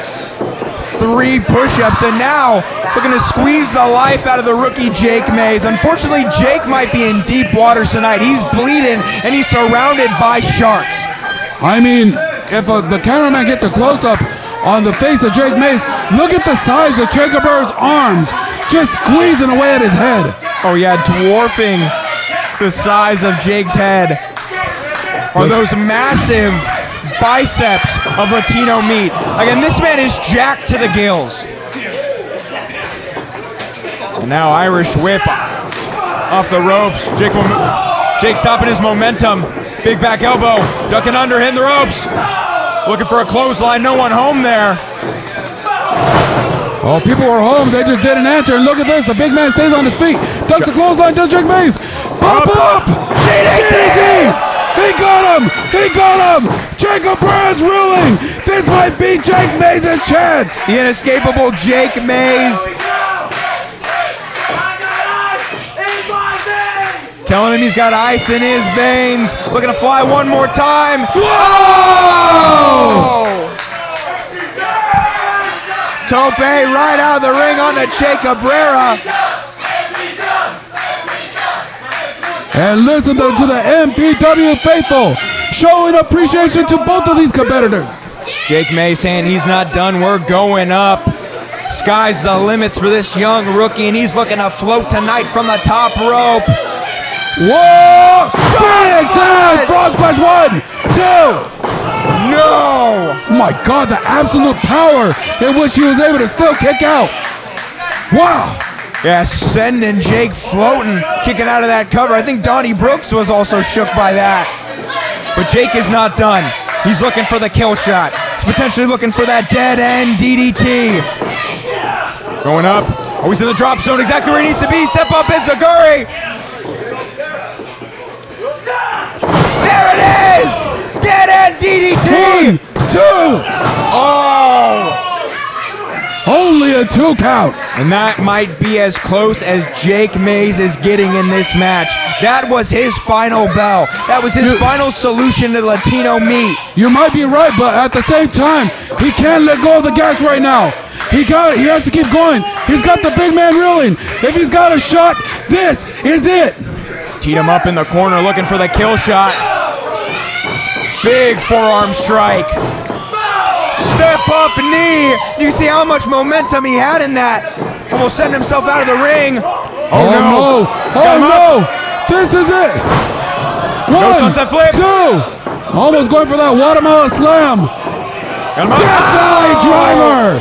3 push-ups, and now we're gonna squeeze the life out of the rookie Jake Mays. Unfortunately, Jake might be in deep waters tonight. He's bleeding and he's surrounded by sharks. I mean, if the cameraman gets a close-up on the face of Jake Mays, look at the size of Jake Cabrera's arms, just squeezing away at his head. Oh yeah, dwarfing the size of Jake's head are those massive biceps of Latino meat. Again, this man is jacked to the gills. And now Irish whip off the ropes. Jake stopping his momentum. Big back elbow, ducking under, hitting the ropes. Looking for a clothesline, no one home there. Oh, people were home, they just didn't answer. And look at this, the big man stays on his feet. Ducks the clothesline, does Jake Mays. Up! DDT! He got him! He got him! Jake Cabrera's ruling! This might be Jake Mays' chance! The inescapable Jake Mays. Telling him he's got ice in his veins. Looking to fly one more time. Whoa! Tope right out of the ring on the Jake Cabrera. And listen to the MPW faithful showing appreciation to both of these competitors. Jake May saying he's not done, we're going up. Sky's the limits for this young rookie, and he's looking to float tonight from the top rope. Whoa! Big time! Frog splash, 1, 2. No! Oh my God, the absolute power in which he was able to still kick out. Wow! Yeah, sending Jake floating, kicking out of that cover. I think Donnie Brooks was also shook by that. But Jake is not done. He's looking for the kill shot. He's potentially looking for that dead end DDT. Going up. Oh, he's in the drop zone, exactly where he needs to be. Step up, Enziguri. There it is! Dead end DDT! 1, 2. Oh! Only a 2 count. And that might be as close as Jake Mays is getting in this match. That was his final bell. That was his final solution to Latino meat. You might be right, but at the same time, he can't let go of the gas right now. He has to keep going. He's got the big man reeling. If he's got a shot, this is it. Teed him up in the corner looking for the kill shot. Big forearm strike. Step up knee. You can see how much momentum he had in that. Almost sent himself out of the ring. Oh no. Oh no. This is it. 1, sunset flip. 2. Almost going for that watermelon slam. Death Valley driver.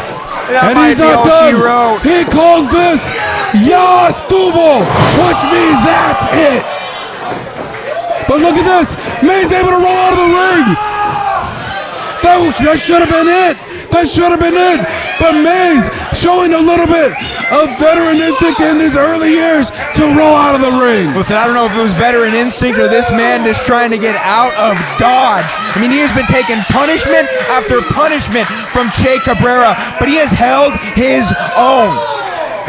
That And he's not done. He calls this Ya Estuvo, which means that's it. But look at this. May's able to roll out of the ring. That should have been it. That should have been it. But Mays showing a little bit of veteran instinct in his early years to roll out of the ring. Listen, I don't know if it was veteran instinct or this man just trying to get out of Dodge. I mean, he has been taking punishment after punishment from Jake Cabrera, but he has held his own.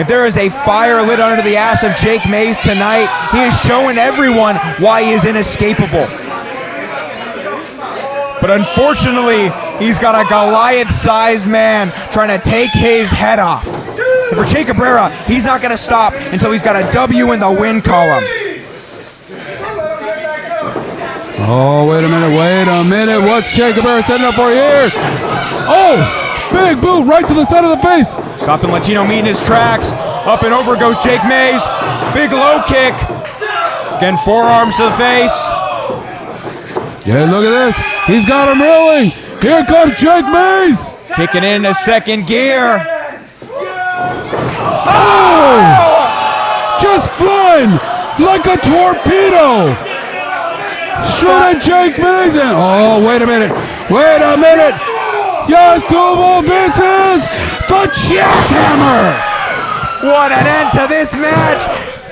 If there is a fire lit under the ass of Jake Mays tonight, he is showing everyone why he is inescapable. But unfortunately, he's got a Goliath-sized man trying to take his head off. And for Jake Cabrera, he's not going to stop until he's got a W in the win column. Oh, wait a minute. What's Jake Cabrera setting up for here? Oh, big boot right to the side of the face. Stopping Latino meat in his tracks. Up and over goes Jake Mays. Big low kick. Again, forearms to the face. Yeah, look at this. He's got him reeling. Here comes Jake Mays. Kicking in a second gear. Oh! Just flying like a torpedo. Straight at Jake Mays. And, oh, wait a minute. Yes, Duval, this is the jackhammer. What an end to this match.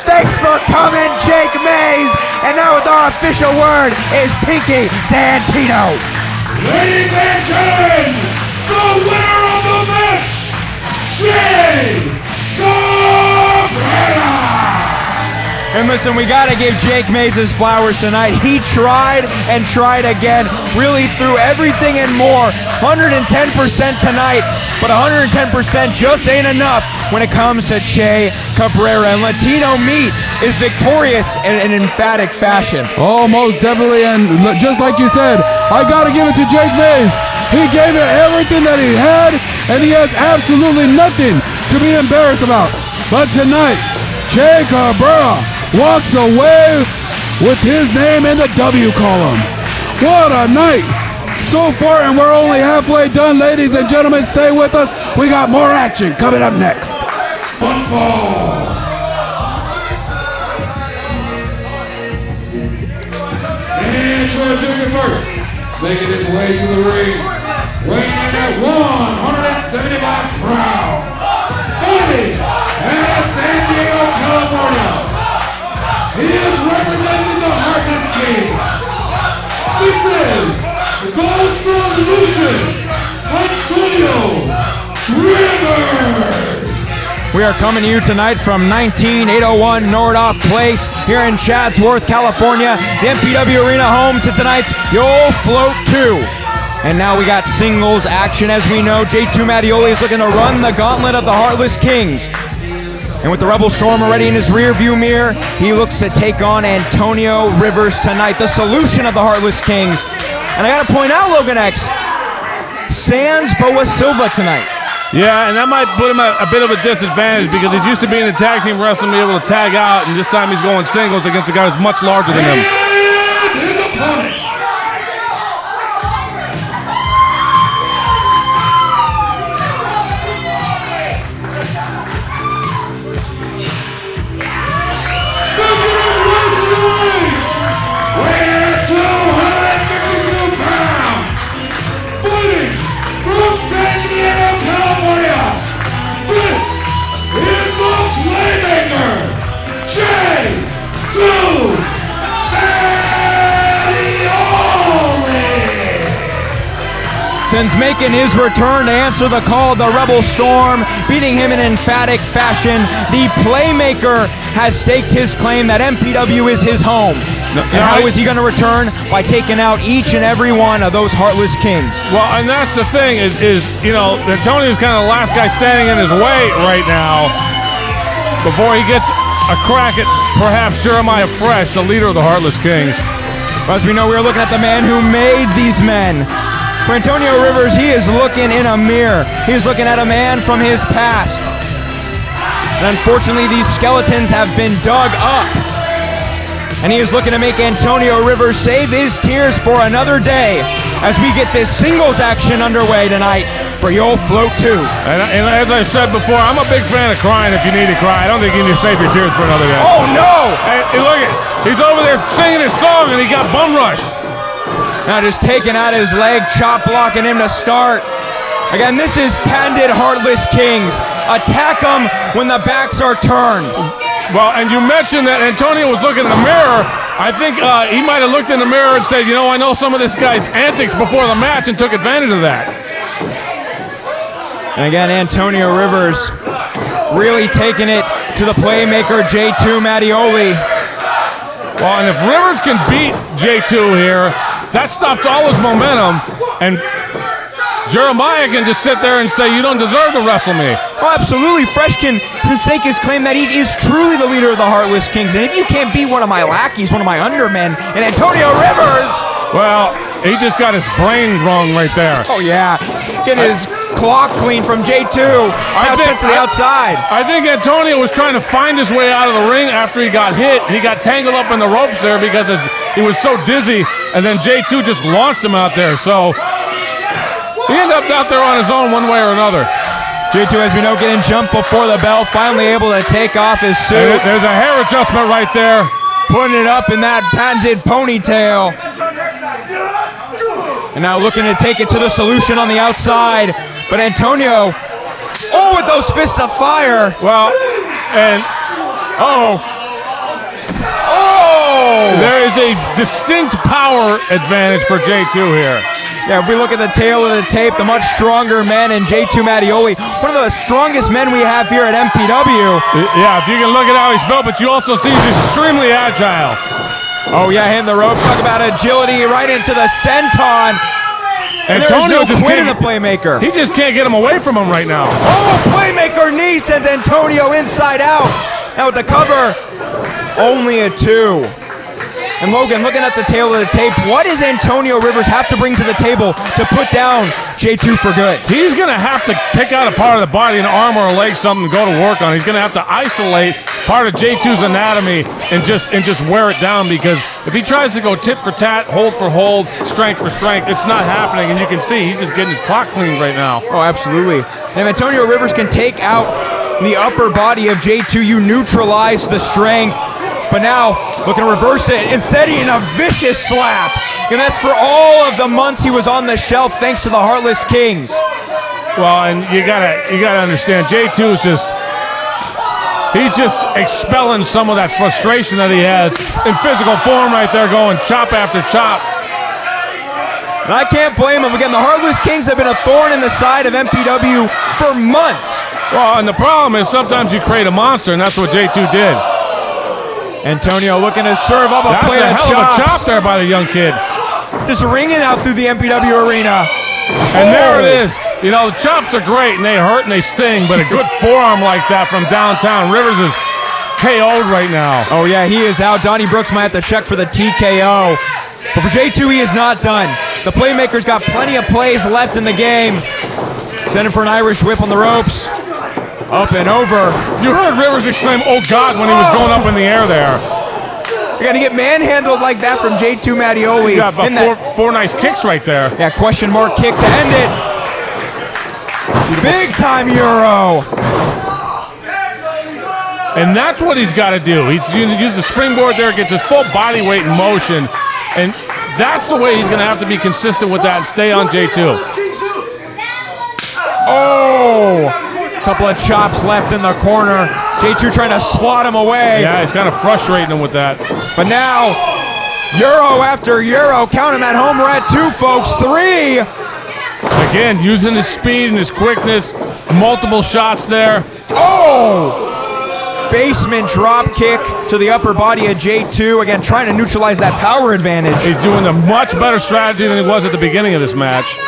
Thanks for coming, Jake Mays. And now with our official word is Pinky Santino. Ladies and gentlemen, the winner of the match, Jake Cabrera. And listen, we got to give Jake Mays his flowers tonight. He tried and tried again, really threw everything and more. 110% tonight, but 110% just ain't enough when it comes to Che Cabrera. And Latino Meat is victorious in an emphatic fashion. Oh, most definitely, and just like you said, I got to give it to Jake Mays. He gave it everything that he had, and he has absolutely nothing to be embarrassed about. But tonight, Che Cabrera walks away with his name in the W column. What a night so far, and we're only halfway done, ladies and gentlemen. Stay with us. We got more action coming up next. One fall. Introducing first, making its way to the ring, weighing in at 175 pounds, fighting out of San Diego, California. He is representing the Heartless King, are coming to you tonight from 19801 Nordhoff Place here in Chatsworth, California. The MPW Arena home to tonight's You'll Float 2. And now we got singles action. As we know, J2 Mattioli is looking to run the gauntlet of the Heartless Kings. And with the Rebel Storm already in his rearview mirror, he looks to take on Antonio Rivers tonight, the solution of the Heartless Kings. And I gotta point out, Logan X, sans Boa Silva tonight. Yeah, and that might put him at a bit of a disadvantage because he's used to being in tag team wrestling, be able to tag out, and this time he's going singles against a guy who's much larger than him. And his opponent. Weighing 252 pounds, fighting from San Diego, California. This is the Playmaker, J2 Mattioli. Since making his return to answer the call of the Rebel Storm, beating him in emphatic fashion, the Playmaker has staked his claim that MPW is his home. And how is he going to return? By taking out each and every one of those Heartless Kings. Well, and that's the thing is you know, Antonio's kind of the last guy standing in his way right now before he gets a crack at perhaps Jeremiah Fresh, the leader of the Heartless Kings. As we know, we're looking at the man who made these men. For Antonio Rivers, he is looking in a mirror. He is looking at a man from his past. And unfortunately, these skeletons have been dug up. And he is looking to make Antonio Rivers save his tears for another day as we get this singles action underway tonight for You'll Float 2. And as I said before, I'm a big fan of crying if you need to cry. I don't think you need to save your tears for another day. Oh, no! And look at, he's over there singing his song and he got bum rushed. Now just taking out his leg, chop blocking him to start. Again, this is patented Heartless Kings. Attack them when the backs are turned. Well, and you mentioned that Antonio was looking in the mirror. I think he might have looked in the mirror and said, you know, I know some of this guy's antics before the match and took advantage of that. And again, Antonio Rivers really taking it to the Playmaker, J2 Mattioli. Well, and if Rivers can beat J2 here, that stops all his momentum, and Jeremiah can just sit there and say, you don't deserve to wrestle me. Oh, absolutely. Fresh can stake his claim that he is truly the leader of the Heartless Kings. And if you can't beat one of my lackeys, one of my undermen, and Antonio Rivers... Well, he just got his brain wrong right there. Oh, yeah. Getting his clock clean from J2. Now sent to the outside. I think Antonio was trying to find his way out of the ring after he got hit. He got tangled up in the ropes there because he was so dizzy, and then J2 just launched him out there. So he ended up out there on his own one way or another. J2, as we know, getting jumped before the bell, finally able to take off his suit. There's a hair adjustment right there. Putting it up in that patented ponytail. And now looking to take it to the solution on the outside. But Antonio, oh, with those fists of fire. Well, and there is a distinct power advantage for J2 here. Yeah, if we look at the tail of the tape, the much stronger men in J2 Mattioli, one of the strongest men we have here at MPW. Yeah, if you can look at how he's built, but you also see he's extremely agile. Oh yeah, hitting the ropes, talk about agility right into the senton. And Antonio there's no quit in the Playmaker. He just can't get him away from him right now. Oh, Playmaker knee sends Antonio inside out. Now with the cover, only a 2. And Logan, looking at the tail of the tape, what does Antonio Rivers have to bring to the table to put down J2 for good? He's going to have to pick out a part of the body, an arm or a leg, something to go to work on. He's going to have to isolate part of J2's anatomy and just wear it down, because if he tries to go tit for tat, hold for hold, strength for strength, it's not happening. And you can see he's just getting his clock cleaned right now. Oh, absolutely. And if Antonio Rivers can take out the upper body of J2, you neutralize the strength. But now, looking to reverse it, instead in a vicious slap. And that's for all of the months he was on the shelf, thanks to the Heartless Kings. Well, and you gotta understand, J2 is he's just expelling some of that frustration that he has in physical form right there, going chop after chop. And I can't blame him. Again, the Heartless Kings have been a thorn in the side of MPW for months. Well, and the problem is sometimes you create a monster, and that's what J2 did. Antonio looking to serve up a That's plate a of hell chops. of a chop there by the young kid. Just ringing out through the MPW arena. And there it is. You know, the chops are great, and they hurt and they sting, but a good forearm like that from downtown. Rivers is KO'd right now. Oh, yeah, he is out. Donnie Brooks might have to check for the TKO. But for J2, he is not done. The playmaker's got plenty of plays left in the game. Sending for an Irish whip on the ropes. Up and over. You heard Rivers exclaim, "Oh, God," when he was going up in the air there. You're going to get manhandled like that from J2 Mattioli. He got about four nice kicks right there. Yeah, question mark kick to end it. Big time Euro. And that's what he's got to do. He's going to use the springboard there, gets his full body weight in motion. And that's the way he's going to have to be consistent with that and stay on J2. Oh! Couple of chops left in the corner. J2 trying to slot him away. Yeah, he's kind of frustrating him with that. But now, Euro after Euro. Count him at home. We're at 2, folks. 3. Again, using his speed and his quickness. Multiple shots there. Oh! Basement drop kick to the upper body of J2. Again, trying to neutralize that power advantage. He's doing a much better strategy than he was at the beginning of this match.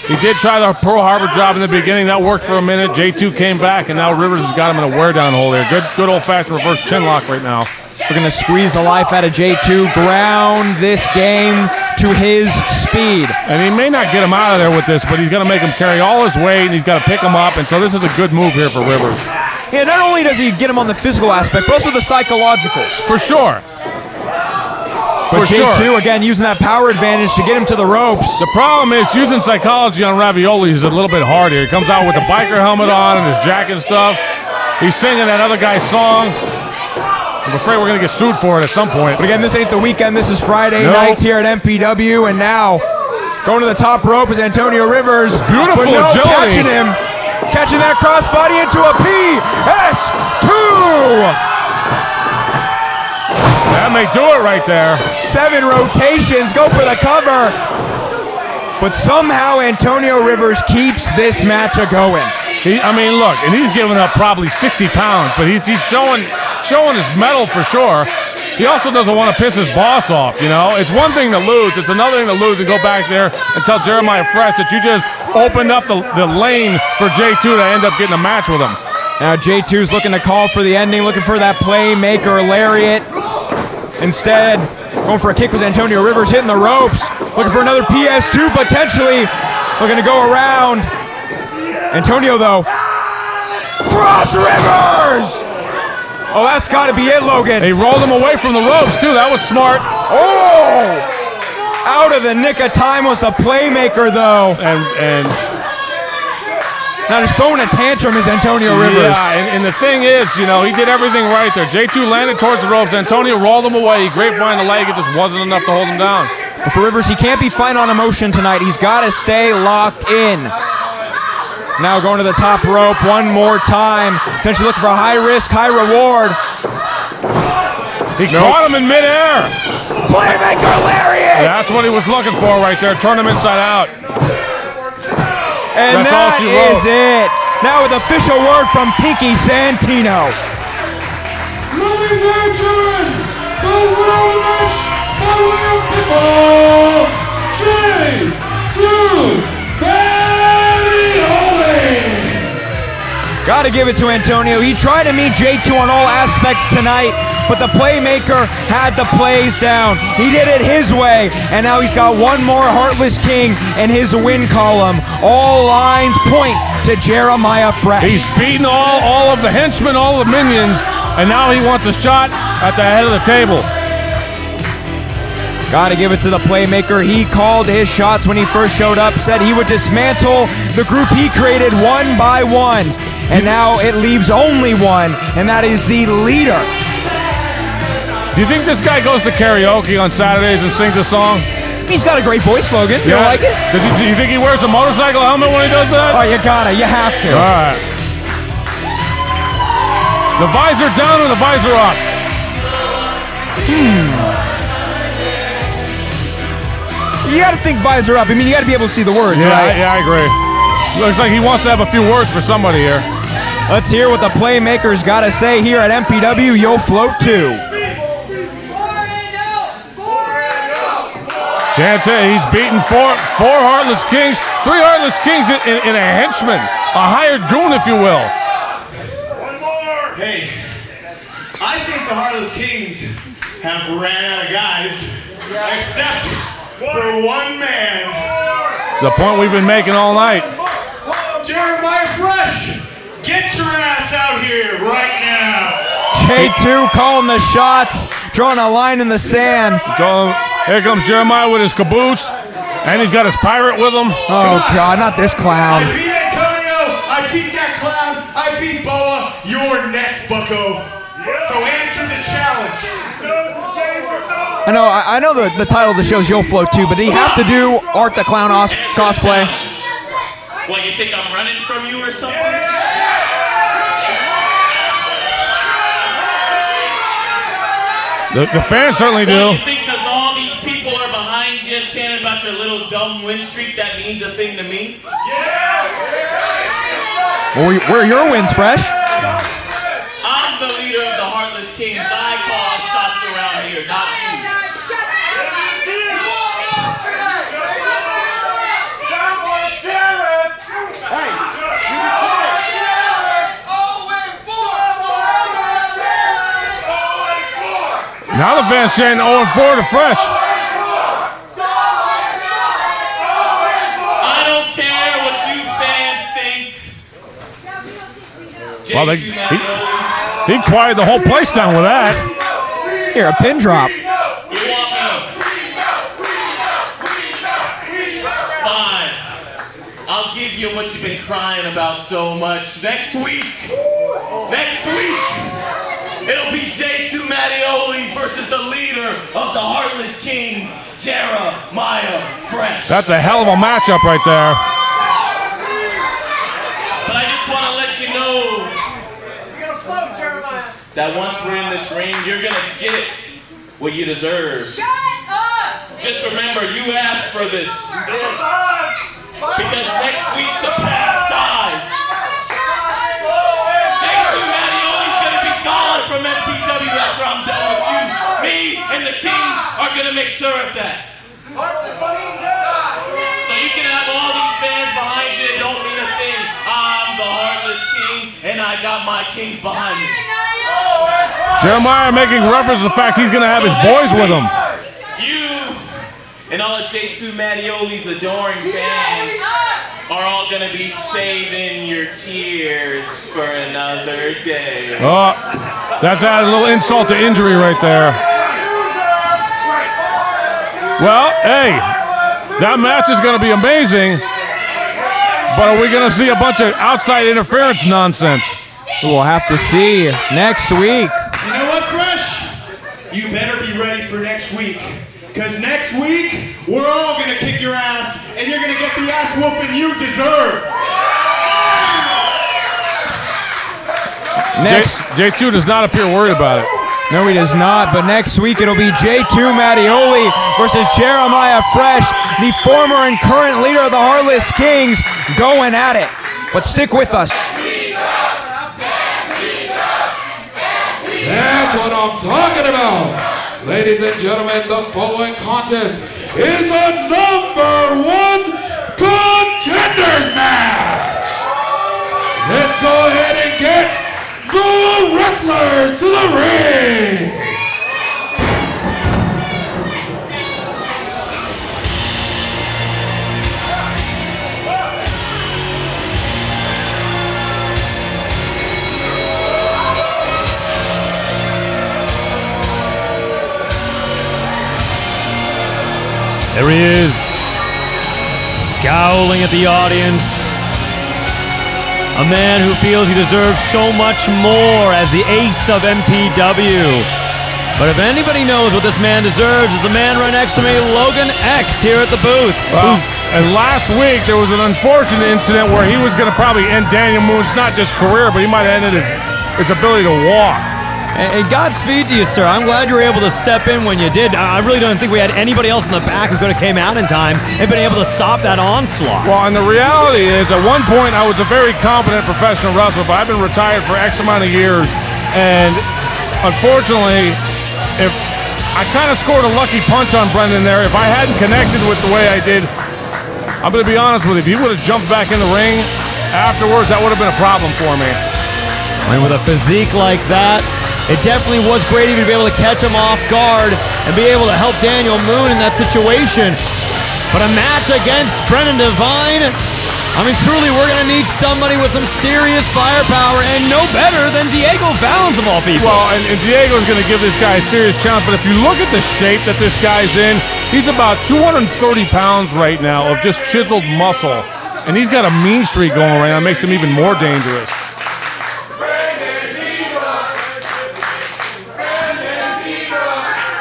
He did try the Pearl Harbor job in the beginning. That worked for a minute. J2 came back, and now Rivers has got him in a wear-down hole there. Good old-fashioned reverse chin lock right now. We're going to squeeze the life out of J2, ground this game to his speed. And he may not get him out of there with this, but he's going to make him carry all his weight, and he's got to pick him up. And so this is a good move here for Rivers. Yeah, not only does he get him on the physical aspect, but also the psychological. For sure. But J2, again, using that power advantage to get him to the ropes. The problem is using psychology on Ravioli is a little bit hard here. He comes out with the biker helmet on and his jacket and stuff. He's singing that other guy's song. I'm afraid we're going to get sued for it at some point. But again, this ain't the weekend. This is Friday nights here at MPW. And now, going to the top rope is Antonio Rivers. Beautiful agility. Catching him. Catching that crossbody into a PS2. That may do it right there. 7 rotations. Go for the cover. But somehow Antonio Rivers keeps this match a-going. I mean, look, and he's giving up probably 60 pounds, but he's showing his mettle for sure. He also doesn't want to piss his boss off, you know? It's one thing to lose. It's another thing to lose and go back there and tell Jeremiah Fresh that you just opened up the lane for J2 to end up getting a match with him. Now J2's looking to call for the ending, looking for that playmaker lariat. Instead, going for a kick was Antonio Rivers, hitting the ropes. Looking for another PS2, potentially. Looking to go around. Antonio, though. Cross Rivers! Oh, that's got to be it, Logan. He rolled him away from the ropes, too. That was smart. Oh! Out of the nick of time was the playmaker, though. And now just throwing a tantrum is Antonio Rivers. Yeah, and the thing is, you know, he did everything right there. J2 landed towards the ropes. Antonio rolled him away. He grapevine the leg. It just wasn't enough to hold him down. But for Rivers, he can't be fine on emotion tonight. He's got to stay locked in. Now going to the top rope one more time. Potentially looking for a high risk, high reward. He caught him in midair. Playmaker lariat! That's what he was looking for right there. Turn him inside out. And that is it. Now with official word from Pinky Santino. Ladies and gentlemen, the winner of the match by way of pinfall, J2 Mattioli. Gotta give it to Antonio. He tried to meet J2 on all aspects tonight, but the playmaker had the plays down. He did it his way, and now he's got one more Heartless King in his win column. All lines point to Jeremiah Fresh. He's beaten all of the henchmen, all the minions, and now he wants a shot at the head of the table. Gotta give it to the playmaker. He called his shots when he first showed up, said he would dismantle the group he created one by one. And now it leaves only one, and that is the leader. Do you think this guy goes to karaoke on Saturdays and sings a song? He's got a great voice, Logan. You like it? Do you think he wears a motorcycle helmet when he does that? Oh, you have to. All right. The visor down or the visor up? You gotta think visor up. I mean, you gotta be able to see the words, Yeah, right? yeah, I agree. Looks like he wants to have a few words for somebody here. Let's hear what the playmakers got to say here at MPW. You'll float too. Chance, he's beaten four Heartless Kings, 3 Heartless Kings in a henchman, a hired goon, if you will. One more. Hey, I think the Heartless Kings have ran out of guys, except for one man. It's the point we've been making all night. Jeremiah Fresh, get your ass out here right now. J2 calling the shots, drawing a line in the sand. Here comes Jeremiah with his caboose, and he's got his pirate with him. Oh, God, not this clown. I beat Antonio, I beat that clown, I beat Boa. You're next, bucko. So answer the challenge. I know the title of the show is You'll Float too, but did he have to do Art the Clown cosplay? What, you think I'm running from you or something? The fans certainly do. Well, you think because all these people are behind you chanting about your little dumb win streak, that means a thing to me? Well, where are your wins, Fresh? I'm the leader of the Heartless Kings. I call shots around here, not you. Now the fans saying 0-4 to Fresh. I don't care what you fans think. Well, he quieted the whole place down with that. Here, a pin drop. You want me? Fine. I'll give you what you've been crying about so much. Next week, it'll be J2 Mattioli versus the leader of the Heartless Kings, Jeremiah Fresh. That's a hell of a matchup right there. But I just want to let you know that once we're in this ring, you're going to get what you deserve. Shut up! Just remember, you asked for this. Because next week, the past dies. J2 Mattioli's going to be gone from MPW after I'm done with you. Me and the Kings are going to make sure of that. So you can have all these fans behind you that don't mean a thing. I'm the Heartless King, and I got my Kings behind me. Jeremiah making reference to the fact he's going to have his boys with him. You and all of J2 Mattioli's adoring fans are all going to be saving your tears for another day. Oh, that's added a little insult to injury right there. Well, hey, that match is going to be amazing, but are we going to see a bunch of outside interference nonsense? We'll have to see next week. You know what, Fresh? You better be ready for next week. Because next week, we're all going to kick your ass, and you're going to get the ass whooping you deserve. Next, J2 does not appear worried about it. No, he does not, but next week it'll be J2 Mattioli versus Jeremiah Fresh, the former and current leader of the Heartless Kings, going at it. But stick with us. That's what I'm talking about. Ladies and gentlemen, the following contest is a #1 contenders match. Let's go ahead and get the wrestlers to the ring. There he is, scowling at the audience. A man who feels he deserves so much more as the ace of MPW. But if anybody knows what this man deserves, is the man right next to me, Logan X, here at the booth. Well, and last week there was an unfortunate incident where he was going to probably end Daniel Moon's not just career, but he might have ended his ability to walk. And Godspeed to you, sir. I'm glad you were able to step in when you did. I really don't think we had anybody else in the back who could have came out in time and been able to stop that onslaught. Well, and the reality is, at one point, I was a very competent professional wrestler, but I've been retired for X amount of years, and unfortunately, if I kind of scored a lucky punch on Brendan there. If I hadn't connected with the way I did, I'm going to be honest with you, if he would have jumped back in the ring afterwards, that would have been a problem for me. And with a physique like that, it definitely was great even to be able to catch him off guard and be able to help Daniel Moon in that situation. But a match against Brendan Devine, I mean, truly, we're going to need somebody with some serious firepower, and no better than Diego Valens of all people. Well, and Diego's going to give this guy a serious challenge, but if you look at the shape that this guy's in, he's about 230 pounds right now of just chiseled muscle, and he's got a mean streak going right now. It makes him even more dangerous.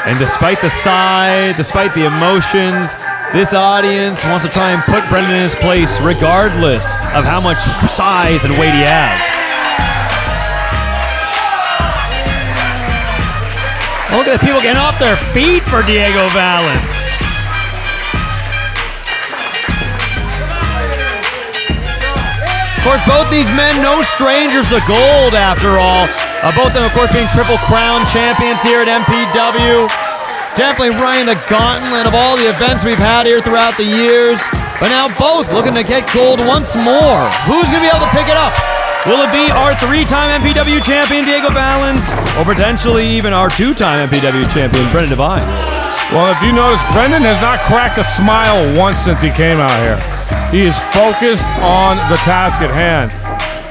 And despite the sigh, despite the emotions, this audience wants to try and put Brendan in his place regardless of how much size and weight he has. Look at the people getting off their feet for Diego Valens. Of course, both these men, no strangers to gold after all. Both of them, of course, being Triple Crown champions here at MPW. Definitely running the gauntlet of all the events we've had here throughout the years. But now both looking to get gold once more. Who's going to be able to pick it up? Will it be our 3-time MPW champion, Diego Valens, or potentially even our 2-time MPW champion, Brendan Devine? Well, if you notice, Brendan has not cracked a smile once since he came out here. He is focused on the task at hand.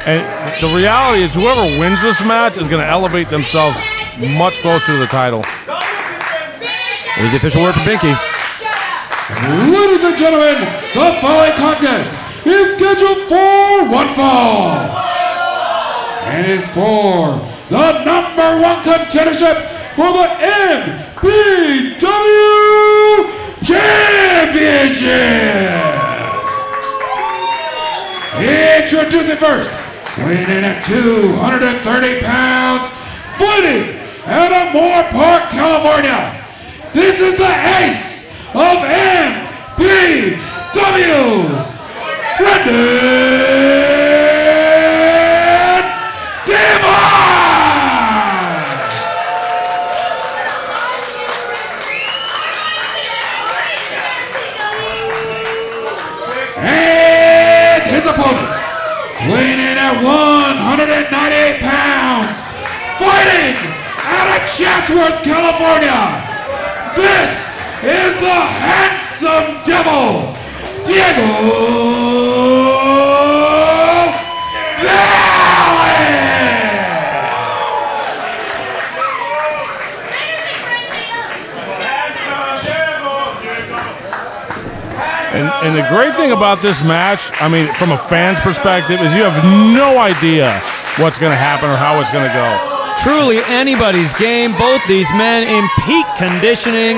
And the reality is whoever wins this match is going to elevate themselves much closer to the title. Here's the official word from Binky. Ladies and gentlemen, the following contest is scheduled for one fall. And is for the #1 contendership for the MPW Championship. Introducing first, weighing in at 230 pounds, fighting out of Moore Park, California. This is the ace of MPW, Brendan Devine. And his opponent, weighing in at 198 pounds, fighting out of Chatsworth, California. This is the handsome devil, Diego And the great thing about this match, I mean, from a fan's perspective, is you have no idea what's going to happen or how it's going to go. Truly anybody's game. Both these men in peak conditioning,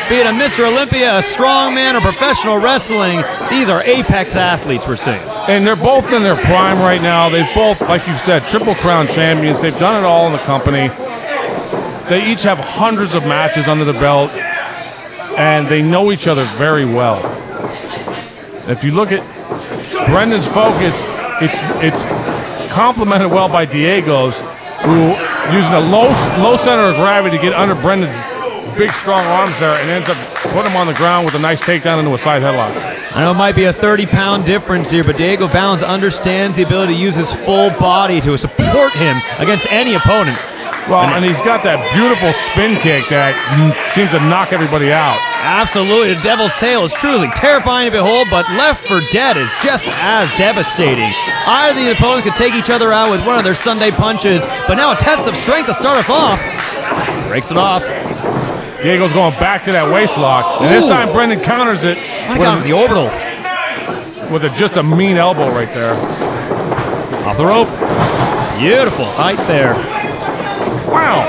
be it a Mr. Olympia, a strongman, or professional wrestling. These are apex athletes we're seeing. And they're both in their prime right now. They've both, like you've said, Triple Crown champions. They've done it all in the company. They each have hundreds of matches under the belt, and they know each other very well. If you look at Brendan's focus, it's complemented well by Diego's, who using a low center of gravity to get under Brendan's big, strong arms there and ends up putting him on the ground with a nice takedown into a side headlock. I know it might be a 30-pound difference here, but Diego Valens understands the ability to use his full body to support him against any opponent. Well, and he's got that beautiful spin kick that seems to knock everybody out. Absolutely. The Devil's Tail is truly terrifying to behold, but left for dead is just as devastating. Either the opponents could take each other out with one of their Sunday punches, but now a test of strength to start us off. Breaks it off. Diego's going back to that waist lock, and this time Brendan counters it with the orbital. With just a mean elbow right there. Off the rope. Beautiful height there. Wow.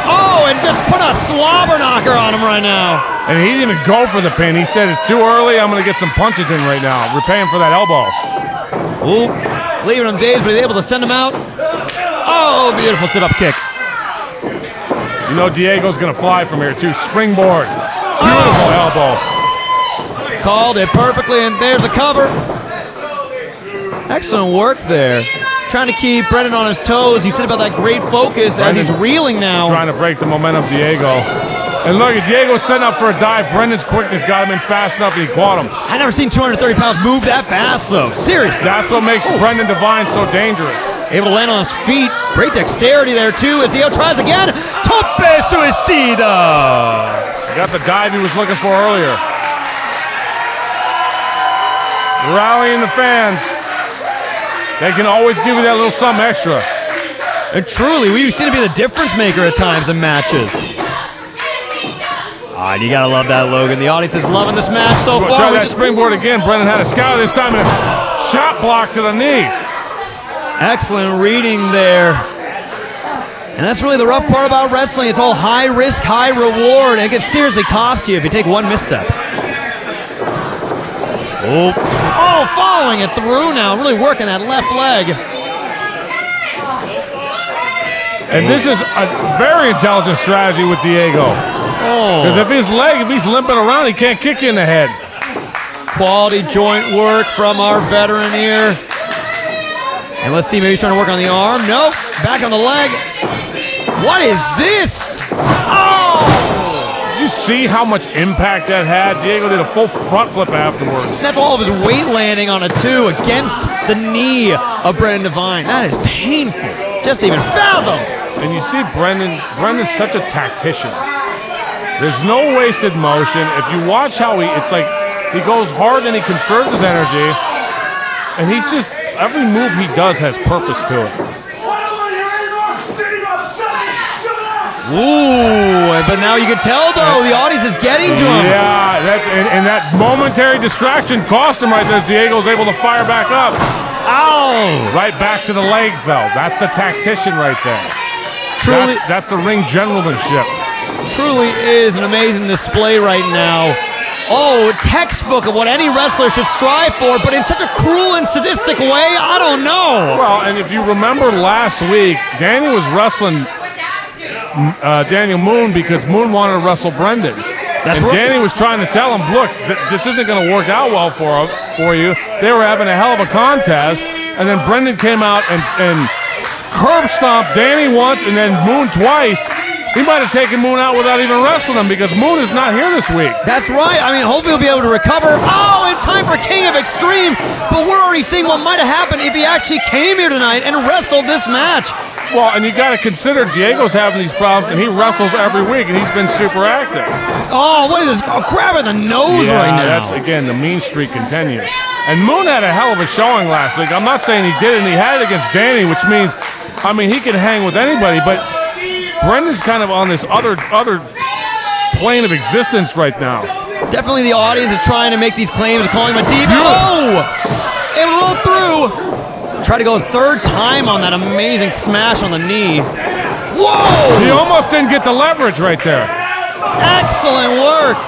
Oh, and just put a slobber knocker on him right now. And he didn't even go for the pin. He said, it's too early. I'm going to get some punches in right now. Repay him for that elbow. Ooh, leaving him dazed, but he's able to send him out. Oh, beautiful sit-up kick. You know Diego's going to fly from here, too. Springboard. Beautiful elbow. Called it perfectly, and there's a cover. Excellent work there. Trying to keep Brendan on his toes. You said about that great focus as he's reeling now. Trying to break the momentum of Diego. And look, Diego's setting up for a dive. Brendan's quickness got him in fast enough and he caught him. I never seen 230 pounds move that fast, though. Seriously. That's what makes Brendan Devine so dangerous. Able to land on his feet. Great dexterity there, too, as Diego tries again. Tope suicida. Got the dive he was looking for earlier. Rallying the fans. They can always give you that little something extra. And truly, we seem to be the difference maker at times in matches. And you gotta love that, Logan. The audience is loving this match so far. Try that springboard again. Brendan had a scout this time and a chop block to the knee. Excellent reading there. And that's really the rough part about wrestling. It's all high risk, high reward, and it can seriously cost you if you take one misstep. Oh, following it through now, really working that left leg. And this is a very intelligent strategy with Diego. Because if he's limping around, he can't kick you in the head. Quality joint work from our veteran here. And let's see, maybe he's trying to work on the arm. Nope, back on the leg. What is this? Oh! Did you see how much impact that had? Diego did a full front flip afterwards. That's all of his weight landing on a 2 against the knee of Brendan Devine. That is painful. Just to even fathom. And you see Brendan's such a tactician. There's no wasted motion. If you watch how it's like he goes hard and he conserves his energy. And he's just, every move he does has purpose to it. Ooh, but now you can tell though, the audience is getting to him. Yeah, and that momentary distraction cost him right there as Diego's able to fire back up. Ow! Right back to the leg though. That's the tactician right there. Truly, that's the ring gentlemanship. Truly is an amazing display right now. Oh, textbook of what any wrestler should strive for, but in such a cruel and sadistic way, I don't know. Well, and if you remember last week, Danny was wrestling Daniel Moon because Moon wanted to wrestle Brendan. That's right. Danny was trying to tell him, look, this isn't going to work out well for you. They were having a hell of a contest, and then Brendan came out and curb stomped Danny once and then Moon twice. He might have taken Moon out without even wrestling him because Moon is not here this week. That's right. I mean, hopefully he'll be able to recover. Oh, in time for King of Extreme. But we're already seeing what might have happened if he actually came here tonight and wrestled this match. Well, and you got to consider Diego's having these problems, and he wrestles every week, and he's been super active. Oh, what is this? Oh, grabbing the nose right now. That's, again, the mean streak continues. And Moon had a hell of a showing last week. I'm not saying he did it, and he had it against Danny, which means, I mean, he can hang with anybody, but Brendan's kind of on this other plane of existence right now. Definitely the audience is trying to make these claims, calling him a diva. Oh! It rolled through. Try to go a third time on that amazing smash on the knee. Whoa! He almost didn't get the leverage right there. Excellent work.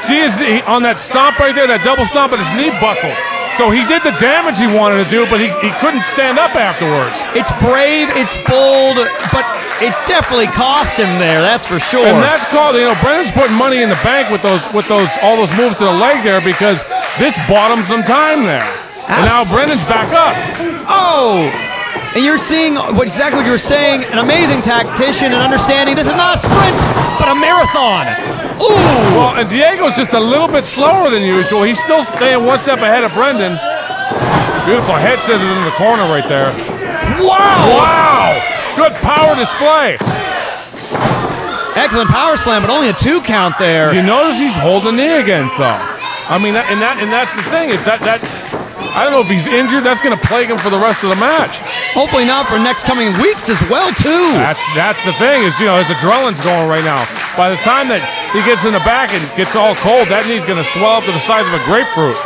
See, on that stomp right there, that double stomp, but his knee buckled. So he did the damage he wanted to do, but he couldn't stand up afterwards. It's brave, it's bold, but it definitely cost him there, that's for sure. And that's called, Brendan's putting money in the bank with all those moves to the leg there because this bought him some time there. And now Brendan's back up. Oh! And you're seeing exactly what you were saying, an amazing tactician and understanding this is not a sprint, but a marathon. Ooh! Well, and Diego's just a little bit slower than usual. He's still staying one step ahead of Brendan. Beautiful head scissors in the corner right there. Wow! Wow! Good power display. Excellent power slam, but only a 2 count there. You notice he's holding the knee again, though. I mean, and that's the thing is that I don't know if he's injured. That's going to plague him for the rest of the match. Hopefully not for next coming weeks as well, too. That's the thing is, his adrenaline's going right now. By the time that he gets in the back and gets all cold, that knee's going to swell up to the size of a grapefruit.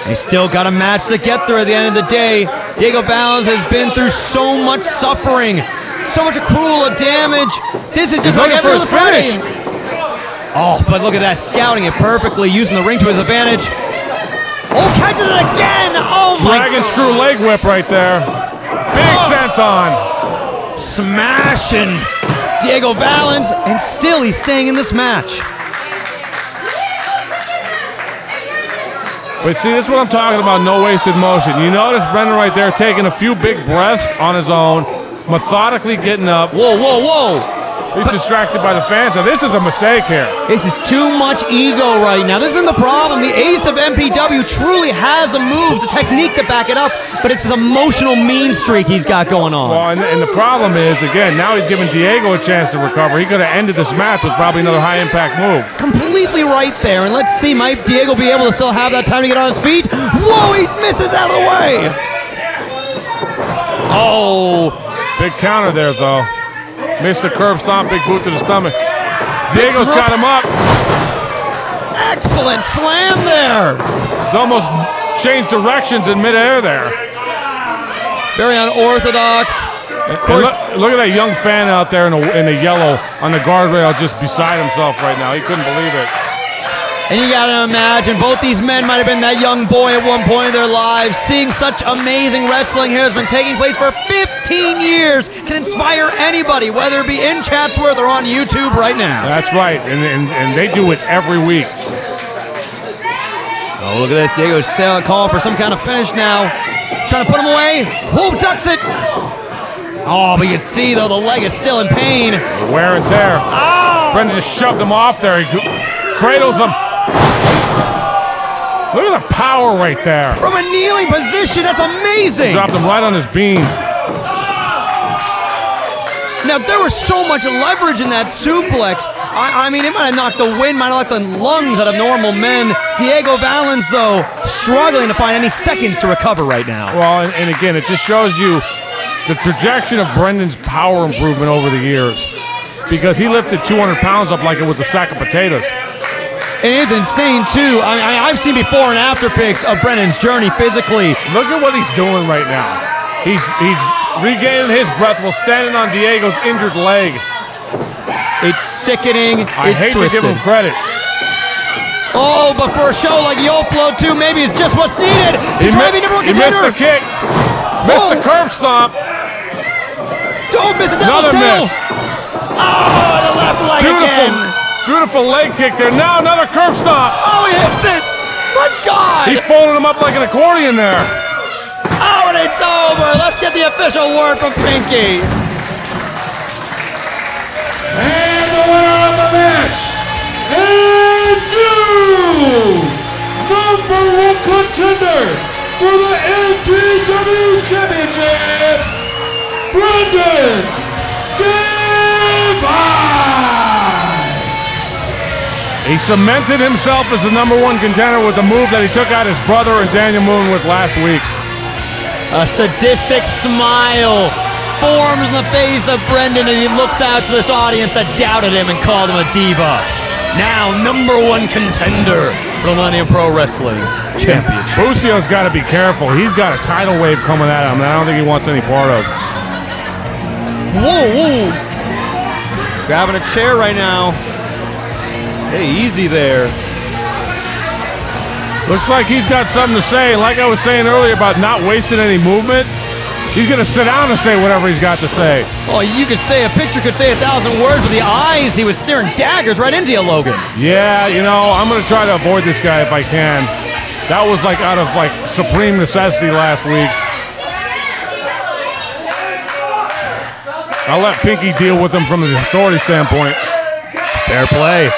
He's still got a match to get through at the end of the day. Diego Balance has been through so much suffering, so much cruel damage. This is just like every other finish. Oh, but look at that, scouting it perfectly, using the ring to his advantage. Oh, catches it again! Oh my God. Dragon screw leg whip right there. Big senton. smashing Diego Valens, and still he's staying in this match. But see, this is what I'm talking about, no wasted motion. You notice Brendan right there taking a few big breaths on his own, methodically getting up. Whoa, whoa, whoa. He's distracted by the fans. Now, this is a mistake here. This is too much ego right now. This has been the problem. The ace of MPW truly has the moves, the technique to back it up, but it's this emotional mean streak he's got going on. Well, and the problem is, again, now he's giving Diego a chance to recover. He could have ended this match with probably another high-impact move. Completely right there, and let's see, might Diego be able to still have that time to get on his feet? Whoa, he misses out of the way! Oh. Big counter there, though. Missed the curb stomp, big boot to the stomach. Diego's got him up. Excellent slam there. He's almost changed directions in midair there. Very unorthodox. Of course, look at that young fan out there in the yellow on the guardrail, just beside himself right now. He couldn't believe it. And you gotta imagine, both these men might have been that young boy at one point in their lives. Seeing such amazing wrestling here has been taking place for 15 years. Can inspire anybody, whether it be in Chatsworth or on YouTube right now. That's right, and they do it every week. Oh, look at this. Diego's calling for some kind of finish now. Trying to put him away. Whoa, ducks it. Oh, but you see, though, the leg is still in pain. Wear and tear. Oh! Brendan just shoved him off there. He cradles him. Look at the power right there. From a kneeling position, that's amazing. Dropped him right on his beam. Now, there was so much leverage in that suplex. I mean, it might have knocked the wind, might have knocked the lungs out of normal men. Diego Valens, though, struggling to find any seconds to recover right now. Well, and again, it just shows you the trajectory of Brendan's power improvement over the years. Because he lifted 200 pounds up like it was a sack of potatoes. It is insane, too. I mean, I've seen before and after pics of Brendan's journey physically. Look at what he's doing right now. He's regaining his breath while standing on Diego's injured leg. It's sickening. I hate to give him credit. Oh, but for a show like YoFlo 2, maybe it's just what's needed. He missed the kick. Missed the curb stomp. Don't miss it. Another miss. Oh, the left leg again. Beautiful leg kick there. Now another curb stomp. Oh, he hits it. My God. He folded him up like an accordion there. Oh, and it's over. Let's get the official word from Pinky. And the winner of the match, and new #1 contender for the MPW Championship, Brendan Divine. He cemented himself as the #1 contender with the move that he took out his brother and Daniel Moon with last week. A sadistic smile forms in the face of Brendan, and he looks out to this audience that doubted him and called him a diva. Now, #1 contender for the Millennium Pro Wrestling Championship. Lucio's got to be careful. He's got a tidal wave coming at him that I don't think he wants any part of. Whoa, whoa. Grabbing a chair right now. Hey, easy there. Looks like he's got something to say. Like I was saying earlier about not wasting any movement, he's going to sit down and say whatever he's got to say. Oh, you could say a picture could say 1,000 words, with the eyes, he was staring daggers right into you, Logan. Yeah, you know, I'm going to try to avoid this guy if I can. That was like out of like supreme necessity last week. I'll let Pinky deal with him from the authority standpoint. Fair play.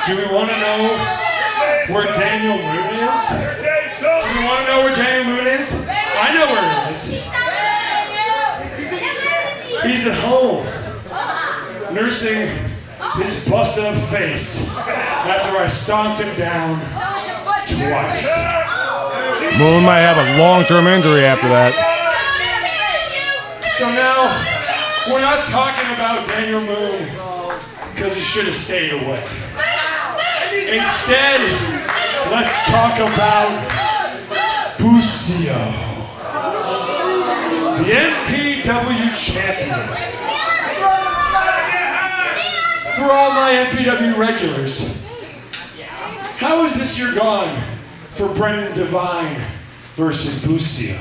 Do we want to know where Daniel Moon is? Do we want to know where Daniel Moon is? I know where he is. He's at home, nursing his busted up face after I stomped him down twice. Moon might have a long-term injury after that. So now, we're not talking about Daniel Moon because he should have stayed away. Instead, let's talk about Busio, the MPW champion. For all my MPW regulars, how is this year gone for Brendan Divine versus Busio.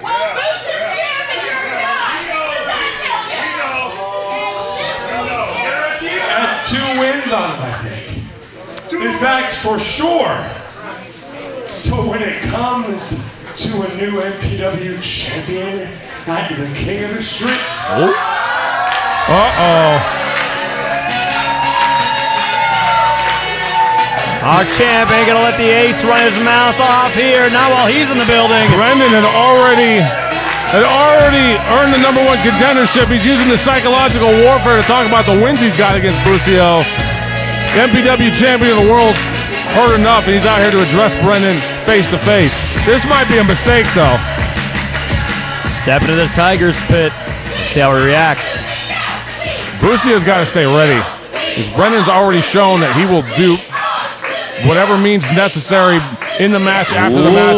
Well, Boots is champ and you're not. That's 2 wins on him, I think. In fact, for sure. So when it comes to a new MPW champion at the King of the Street. Our champ ain't gonna let the ace run his mouth off here, not while he's in the building. Brendan had already earned the #1 contendership. He's using the psychological warfare to talk about the wins he's got against Busio. The MPW champion of the world's hurt enough, and he's out here to address Brendan face to face. This might be a mistake, though. Step into the Tiger's pit. Let's see how he reacts. Busio's got to stay ready, because Brendan's already shown that he will do whatever means necessary in the match, after the match.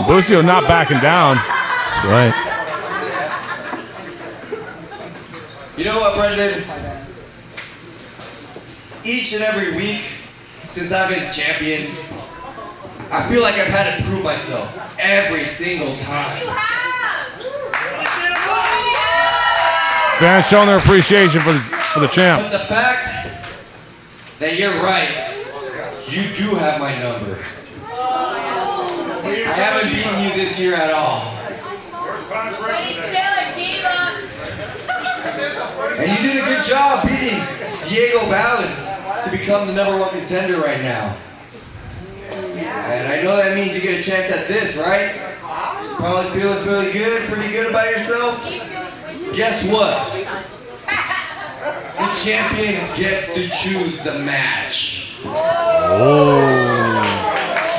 Busio not backing down. That's right. You know what, Brendan? Each and every week since I've been champion, I feel like I've had to prove myself every single time. Fans showing their appreciation for the champ. But the fact that you're right, you do have my number. I haven't beaten you this year at all. And you did a good job beating Diego Balance to become the #1 contender right now. And I know that means you get a chance at this, right? Probably feeling pretty good about yourself. Guess what? The champion gets to choose the match.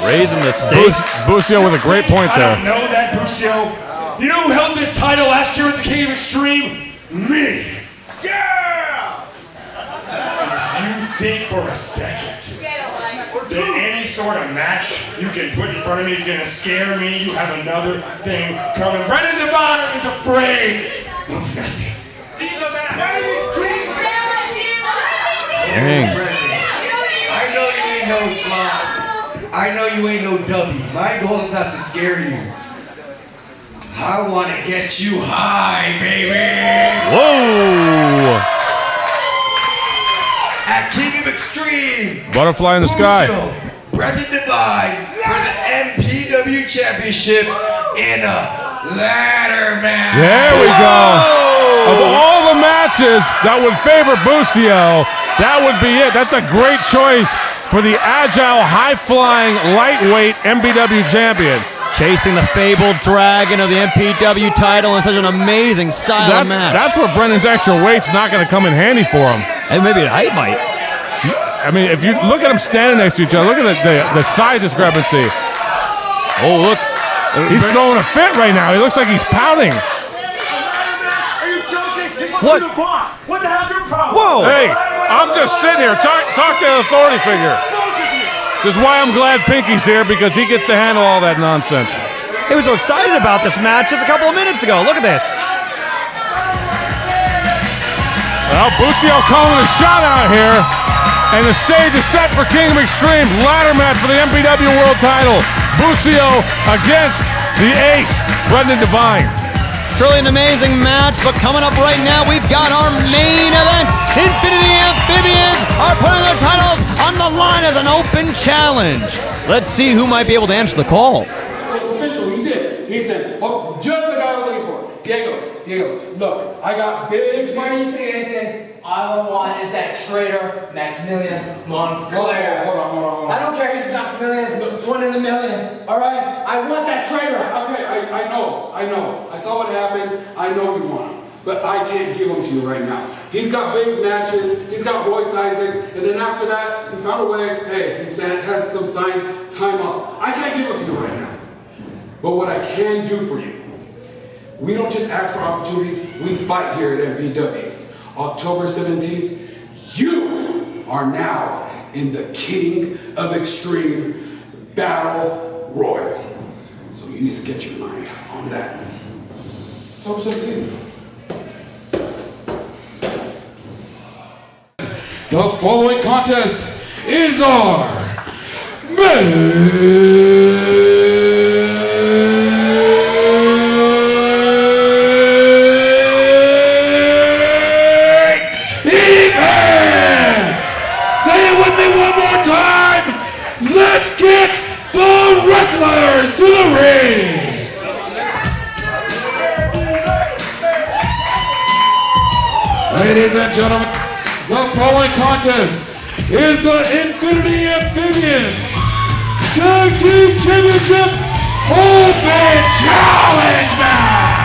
Raising the stakes. Busio with a great point there. I don't know that, Busio. You know who held this title last year at the King of Extreme? Me. Yeah! If you think for a second that any sort of match you can put in front of me is going to scare me, you have another thing coming. Brendan Devine is afraid of nothing. Dang. I know you ain't no slot. I know you ain't no dummy. My goal is not to scare you. I want to get you high, baby. Whoa! At King of Extreme. Butterfly in the sky. Brendan Devine for the MPW Championship in a ladder match. There we go. Of all the matches that would favor Busio, that would be it. That's a great choice for the agile, high-flying, lightweight MPW champion. Chasing the fabled dragon of the MPW title in such an amazing style of match. That's where Brendan's extra weight's not going to come in handy for him. And maybe height might. I mean, if you look at them standing next to each other, look at the size discrepancy. Oh, look. He's throwing a fit right now. He looks like he's pouting. Are you joking? What? The boss. What the hell's your problem? Whoa! Hey, I'm just sitting here. Talk to an authority figure. This is why I'm glad Pinky's here, because he gets to handle all that nonsense. He was so excited about this match just a couple of minutes ago. Look at this. Well, Busio calling a shot out here. And the stage is set for King of Extreme. Ladder match for the MPW World title. Busio against the ace, Brendan Devine. Truly an amazing match, but coming up right now, we've got our main event. Infinity Amphibians are putting their titles on the line as an open challenge. Let's see who might be able to answer the call. It's official. He's in. He's in. Oh, just the guy I was looking for. Diego, look, I got big. Before you say anything, all I want is that traitor, Maximilian Montclair. Hold on. I don't care, he's Maximilian, 1 in a million, alright? I want that traitor. Okay, I know. I saw what happened. I know you want him. But I can't give him to you right now. He's got big matches. He's got Royce Isaacs. And then after that, he found a way. Hey, he said has some signed time up. I can't give him to you right now. But what I can do for you, we don't just ask for opportunities, we fight here at MPW. October 17th, you are now in the King of Extreme Battle Royal. So you need to get your mind on that. October 17th. the following contest is our let's get the wrestlers to the ring! Ladies and gentlemen, the following contest is the Infinity Amphibians Tag Team Championship Open Challenge Match!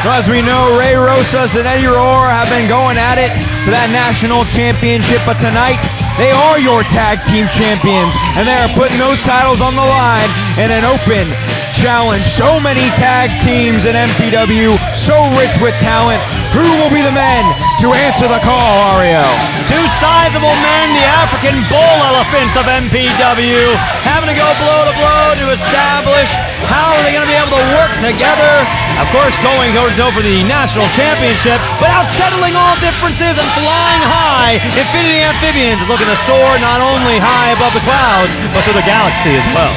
As we know, Ray Rosas and Eddie Rohr have been going at it for that national championship, but tonight they are your tag team champions, and they are putting those titles on the line in an open challenge. So many tag teams in MPW, so rich with talent. Who will be the men to answer the call, Ario? Two sizable men, the African bull elephants of MPW, having to go blow to blow to establish how are they going to be able to work together. Of course, going toe-to-toe for the national championship, but out settling all differences and flying high. Infinity Amphibians is looking to soar not only high above the clouds, but through the galaxy as well.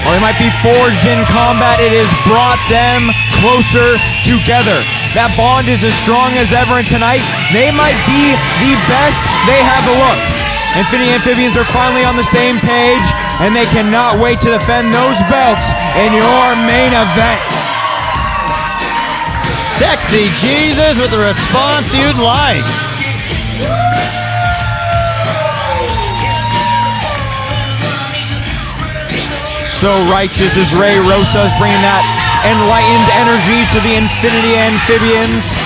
While they might be forged in combat, it has brought them closer together. That bond is as strong as ever, and tonight they might be the best they have looked. Infinity Amphibians are finally on the same page, and they cannot wait to defend those belts in your main event. Sexy Jesus with the response you'd like. So righteous is Ray Rosas, bringing that enlightened energy to the Infinity Amphibians.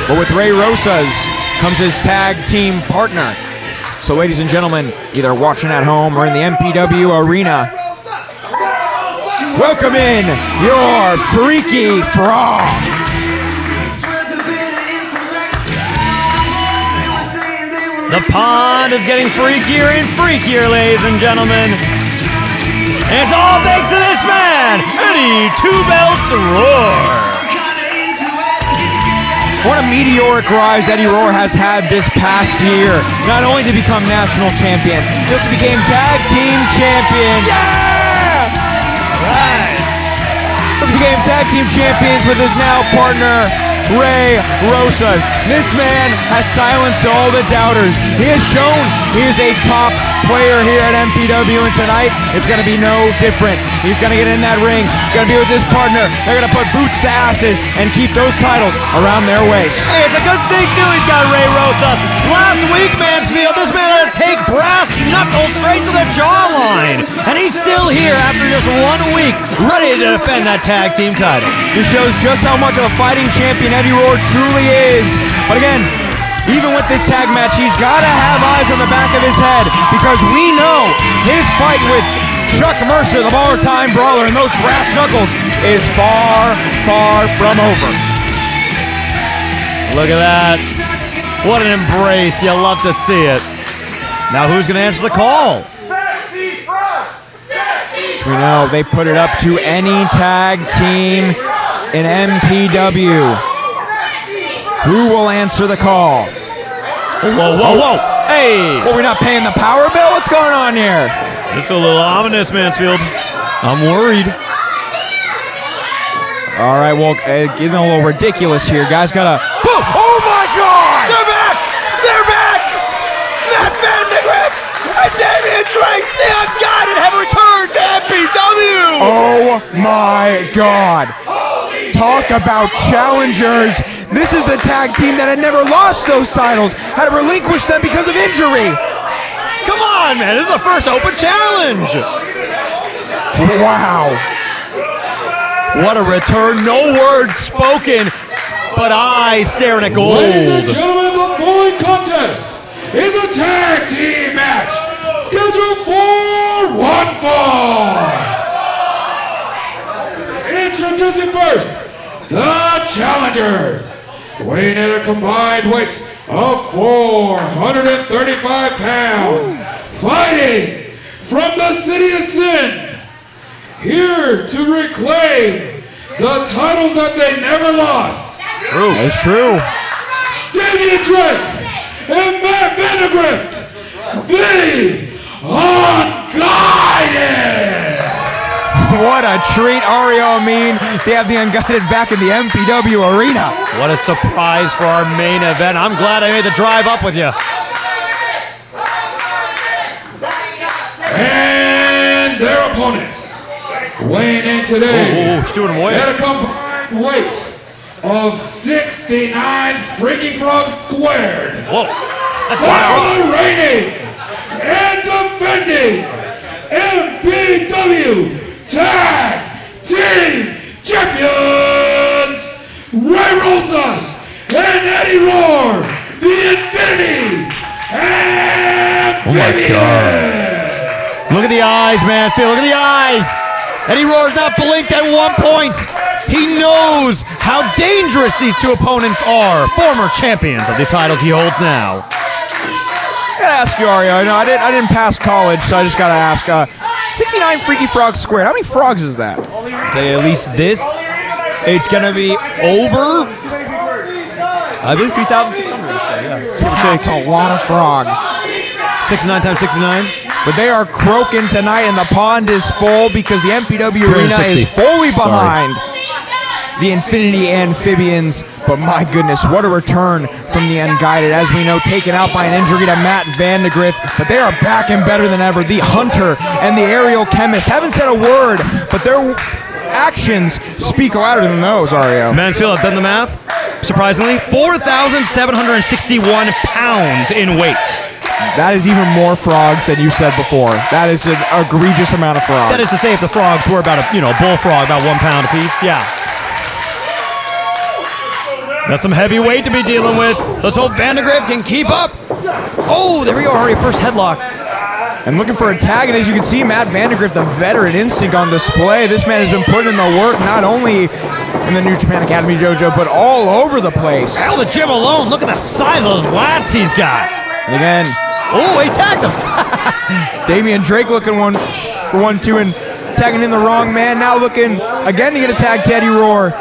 But with Ray Rosas comes his tag team partner. So ladies and gentlemen, either watching at home or in the MPW arena, welcome in your Freaky Frog. The pond is getting freakier and freakier, ladies and gentlemen. And it's all thanks to this man, Eddie Two Belts Rohr. What a meteoric rise Eddie Rohr has had this past year. Not only to become national champion, he also became tag team champion. Yeah! Right. He became tag team champions with his now partner, Ray Rosas. This man has silenced all the doubters. He has shown he is a top player here at MPW, and tonight it's going to be no different. He's going to get in that ring. He's going to be with his partner. They're going to put boots to asses and keep those titles around their waist. Hey, it's a good thing, too, he's got Ray Rosas. Last week, Mansfield, this man had to take brass knuckles straight to the jawline. And he's still here after just 1 week, ready to defend that tag team title. This shows just how much of a fighting champion Eddie Rohr truly is. But again, even with this tag match, he's got to have eyes on the back of his head, because we know his fight with Chuck Mercer, the all-time brawler, and those brass knuckles is far, far from over. Look at that. What an embrace. You love to see it. Now who's going to answer the call? Sexy Frog! Sexy We know they put it up to any tag team in MPW. Who will answer the call? Whoa, whoa, whoa. Hey! Well, we're not paying the power bill? What's going on here? This is a little ominous, Mansfield. I'm worried. All right, well, getting a little ridiculous here. Guys gotta... Boom! Oh, my God! They're back! They're back! Matt Van de Griff and Damian Drake, the Unguided, have returned to MPW! Oh, my God. Talk about challengers. This is the tag team that had never lost those titles, had to relinquish them because of injury. Come on, man. This is the first open challenge. Wow. What a return. No words spoken, but eyes staring at gold. Ladies and gentlemen, the following contest is a tag team match scheduled for one fall. Introducing first, the challengers, weighing at a combined weight of 435 pounds, fighting from the City of Sin, here to reclaim the titles that they never lost. True. That's true. Damian Drake and Matt Vandegrift, the Unguided. What a treat, Ario. I mean, they have the Unguided back in the MPW arena. What a surprise for our main event. I'm glad I made the drive up with you. And their opponents weighing in today at a combined weight of 69 Freaky Frogs squared. Whoa, that's they are the reigning and defending MPW Tag Team Champions, Ray Rosas and Eddie Roar, the Infinity and Vivian. Look at the eyes, man. Phil, look at the eyes. Eddie Roar's not blinked at one point. He knows how dangerous these two opponents are. Former champions of these titles he holds now. I gotta ask you, Ario. No, I didn't pass college, so I just gotta ask. 69 Freaky Frogs squared. How many frogs is that? I'll tell you, at least this, it's gonna be over, I believe, 3,600 or so, yeah. That's a lot of frogs. 69 times 69. But they are croaking tonight, and the pond is full because the MPW arena is fully behind the Infinity Amphibians. But my goodness, what a return from the Unguided. As we know, taken out by an injury to Matt Vandegrift. But they are back and better than ever. The Hunter and the Aerial Chemist haven't said a word, but their actions speak louder than those, Ario. Mansfield, I've done the math. Surprisingly, 4,761 pounds in weight. That is even more frogs than you said before. That is an egregious amount of frogs. That is to say, if the frogs were about a bullfrog, about 1 pound apiece, yeah. That's some heavy weight to be dealing with. Let's hope Vandegrift can keep up. Oh, there we go, already first headlock. And looking for a tag, and as you can see, Matt Vandegrift, the veteran instinct on display. This man has been putting in the work, not only in the New Japan Academy dojo, but all over the place. Hell, the gym alone, look at the size of those lats he's got. And again, oh, he tagged him. Damian Drake looking for 1-2 and tagging in the wrong man. Now looking again to get a tag to Eddie Roar.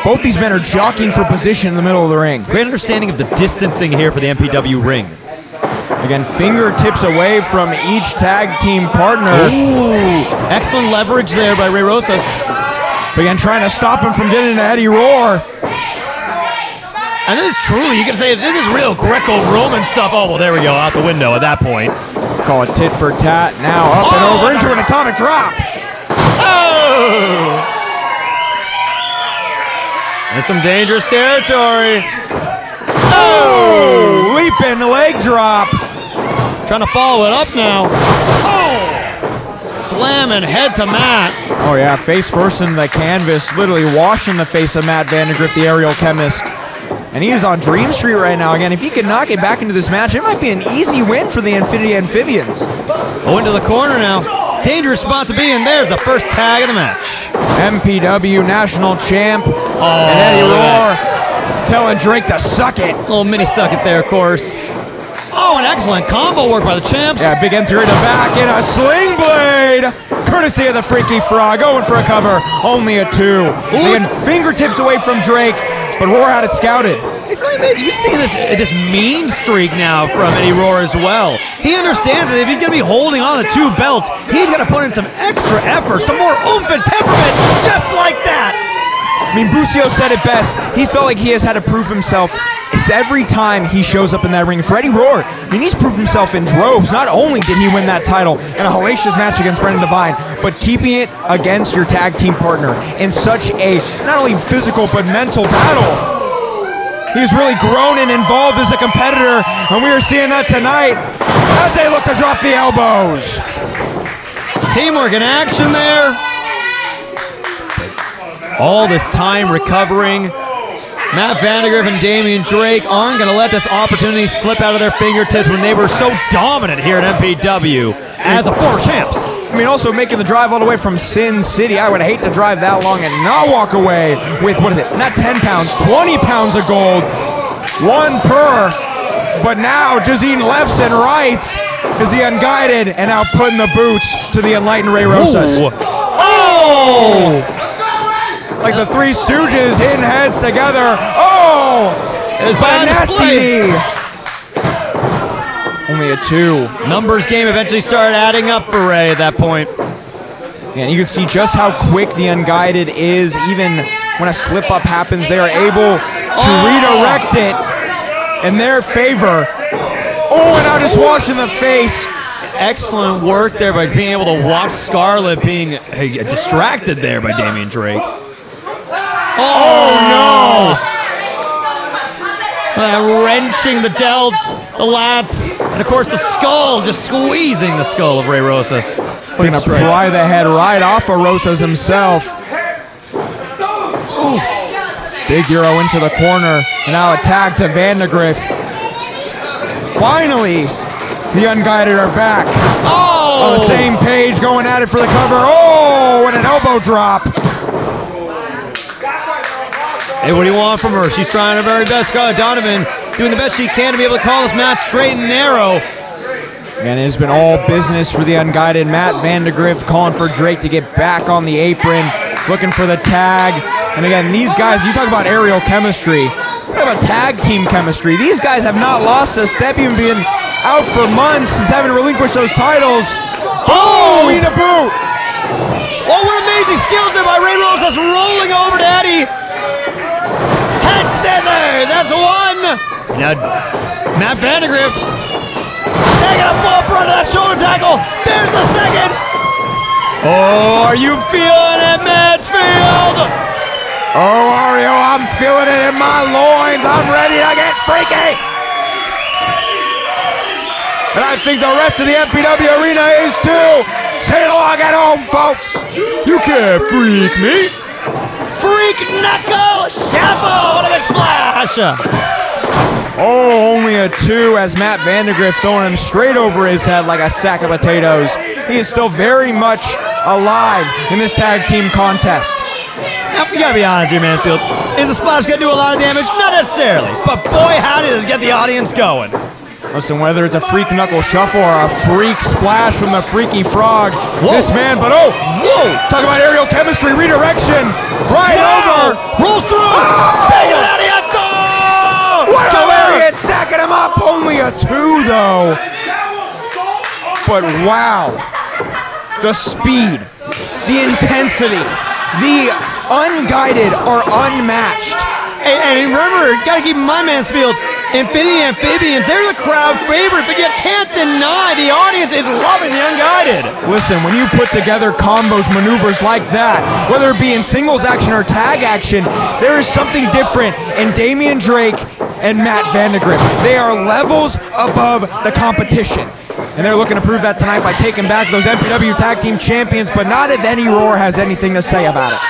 Both these men are jockeying for position in the middle of the ring. Great understanding of the distancing here for the MPW ring. Again, fingertips away from each tag team partner. Ooh, excellent leverage there by Ray Rosas. But again, trying to stop him from getting to Eddie Roar. And this is truly, you can say, this is real Greco-Roman stuff. Oh, well, there we go, out the window at that point. Call it tit for tat. Now up and over into an atomic drop. Oh! That's some dangerous territory. Oh! Leaping leg drop. Trying to follow it up now. Oh! Slamming head to Matt. Oh, yeah, face first in the canvas, literally washing the face of Matt Vandegrift, the Aerial Chemist. And he is on Dream Street right now. Again, if he can knock it back into this match, it might be an easy win for the Infinity Amphibians. Oh, into the corner now. Dangerous spot to be in. There's the first tag of the match. MPW National Champ. Oh, and Eddie Roar telling Drake to suck it. Little mini suck it there, of course. Oh, an excellent combo work by the champs. Yeah, big enter in the back in a sling blade. Courtesy of the Freaky Frog. Going for a cover. Only a 2. Again, fingertips away from Drake. But Roar had it scouted. It's really amazing. We see this mean streak now from Eddie Roar as well. He understands that if he's going to be holding on to 2 belts, he's going to put in some extra effort, some more oomph and temperament, just like that. I mean, Busio said it best. He felt like he has had to prove himself. It's every time he shows up in that ring. For Eddie Roar, I mean, he's proved himself in droves. Not only did he win that title in a hellacious match against Brendan Devine, but keeping it against your tag team partner in such a, not only physical, but mental battle. He's really grown and involved as a competitor, and we are seeing that tonight as they look to drop the elbows. Teamwork in action there. All this time recovering. Matt Vandegrift and Damian Drake aren't going to let this opportunity slip out of their fingertips when they were so dominant here at MPW as the former champs. I mean, also making the drive all the way from Sin City. I would hate to drive that long and not walk away with, what is it, not 10 pounds, 20 pounds of gold. 1 per. But now just eating lefts and rights is the Unguided, and now putting the boots to the enlightened Ray Rosas. Ooh. Oh! Like the Three Stooges hitting heads together. Oh! It's But a bad nasty display. knee. Only a 2. Numbers game eventually started adding up for Ray at that point. And you can see just how quick the Unguided is. Even when a slip-up happens, they are able to redirect it in their favor. Oh, and now just wash in the face. Excellent work there by being able to watch Scarlett being distracted there by Damian Drake. Oh, no! Wrenching the delts, the lats, and of course the skull, just squeezing the skull of Ray Rosas. We're going to pry the head right off of Rosas himself. Oof. Big Euro into the corner, and now a tag to Vandegrift. Finally, the Unguided are back. Oh! On the same page, going at it for the cover. Oh, and an elbow drop. Hey, what do you want from her? She's trying her very best. Scarlett Donovan doing the best she can to be able to call this match straight and narrow. And it has been all business for the Unguided. Matt Vandegrift calling for Drake to get back on the apron, looking for the tag. And again, these guys, you talk about aerial chemistry, talk about tag team chemistry. These guys have not lost a step, even being out for months since having relinquished those titles. Oh, eat a boot. Oh, what amazing skills there by Ray Rosas, rolling over to Eddie. Head scissors, that's one. Now, Matt Vandegrift taking a bump right to that shoulder tackle. There's the second. Oh, are you feeling it, Mansfield? Oh, Mario, I'm feeling it in my loins. I'm ready to get freaky. And I think the rest of the MPW arena is too. Say it along at home, folks. You can't freak me. Freak knuckle shuffle. What a big splash. Oh, only a 2 as Matt Vandegrift throwing him straight over his head like a sack of potatoes. He is still very much alive in this tag team contest. Now, we gotta be honest here, Mansfield. Is the splash gonna do a lot of damage? Not necessarily. But boy, howdy, does it get the audience going. Listen, whether it's a freak knuckle shuffle or a freak splash from the freaky frog, this man, but oh, whoa! Talk about aerial chemistry, redirection, right over, rolls through, big lariato! What a lariat, stacking him up, only a 2 though. But wow, the speed, the intensity, the Unguided are unmatched. And remember, you gotta keep in mind, Mansfield, Infinity Amphibians, they're the crowd favorite, but you can't deny the audience is loving the Unguided. Listen, when you put together combos, maneuvers like that, whether it be in singles action or tag action, there is something different in Damian Drake and Matt Vandegrift. They are levels above the competition. And they're looking to prove that tonight by taking back those MPW Tag Team Champions, but not if Eddie Roar has anything to say about it.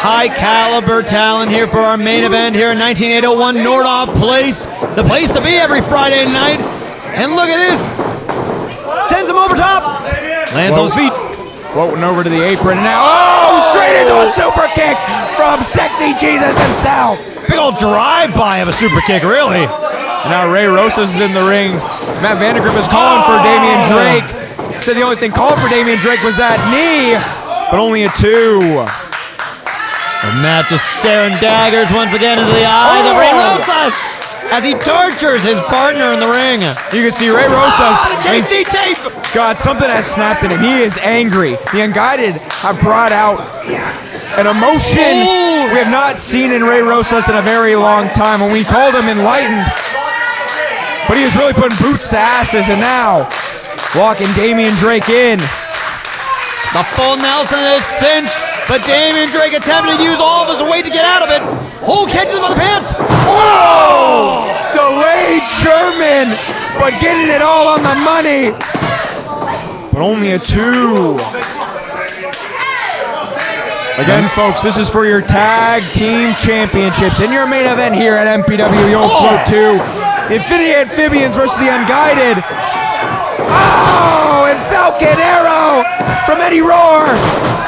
High caliber talent here for our main event here in 19801 Nordhoff Place. The place to be every Friday night. And look at this. Sends him over top. Lands on his feet. Floating over to the apron and now, oh, straight into a super kick from Sexy Jesus himself. Big old drive-by of a super kick, really. And now Ray Rosas is in the ring. Matt Vandegrift is calling for Damian Drake. Said the only thing called for Damian Drake was that knee, but only a 2. And Matt just staring daggers once again into the eyes of Ray Rosas as he tortures his partner in the ring. You can see Ray Rosas. The JT tape! God, something has snapped in him. He is angry. The Unguided have brought out an emotion we have not seen in Ray Rosas in a very long time. When we called him enlightened, but he was really putting boots to asses, and now walking Damian Drake in. The full Nelson is cinched, but Damian Drake attempted to use all of his weight to get out of it. Oh, catches him by the pants. Oh! Delayed German, but getting it all on the money. But only a 2. Again, folks, this is for your tag team championships. In your main event here at MPW, you'll float to Infinity Amphibians versus the Unguided. Oh, and Falcon Arrow from Eddie Roar.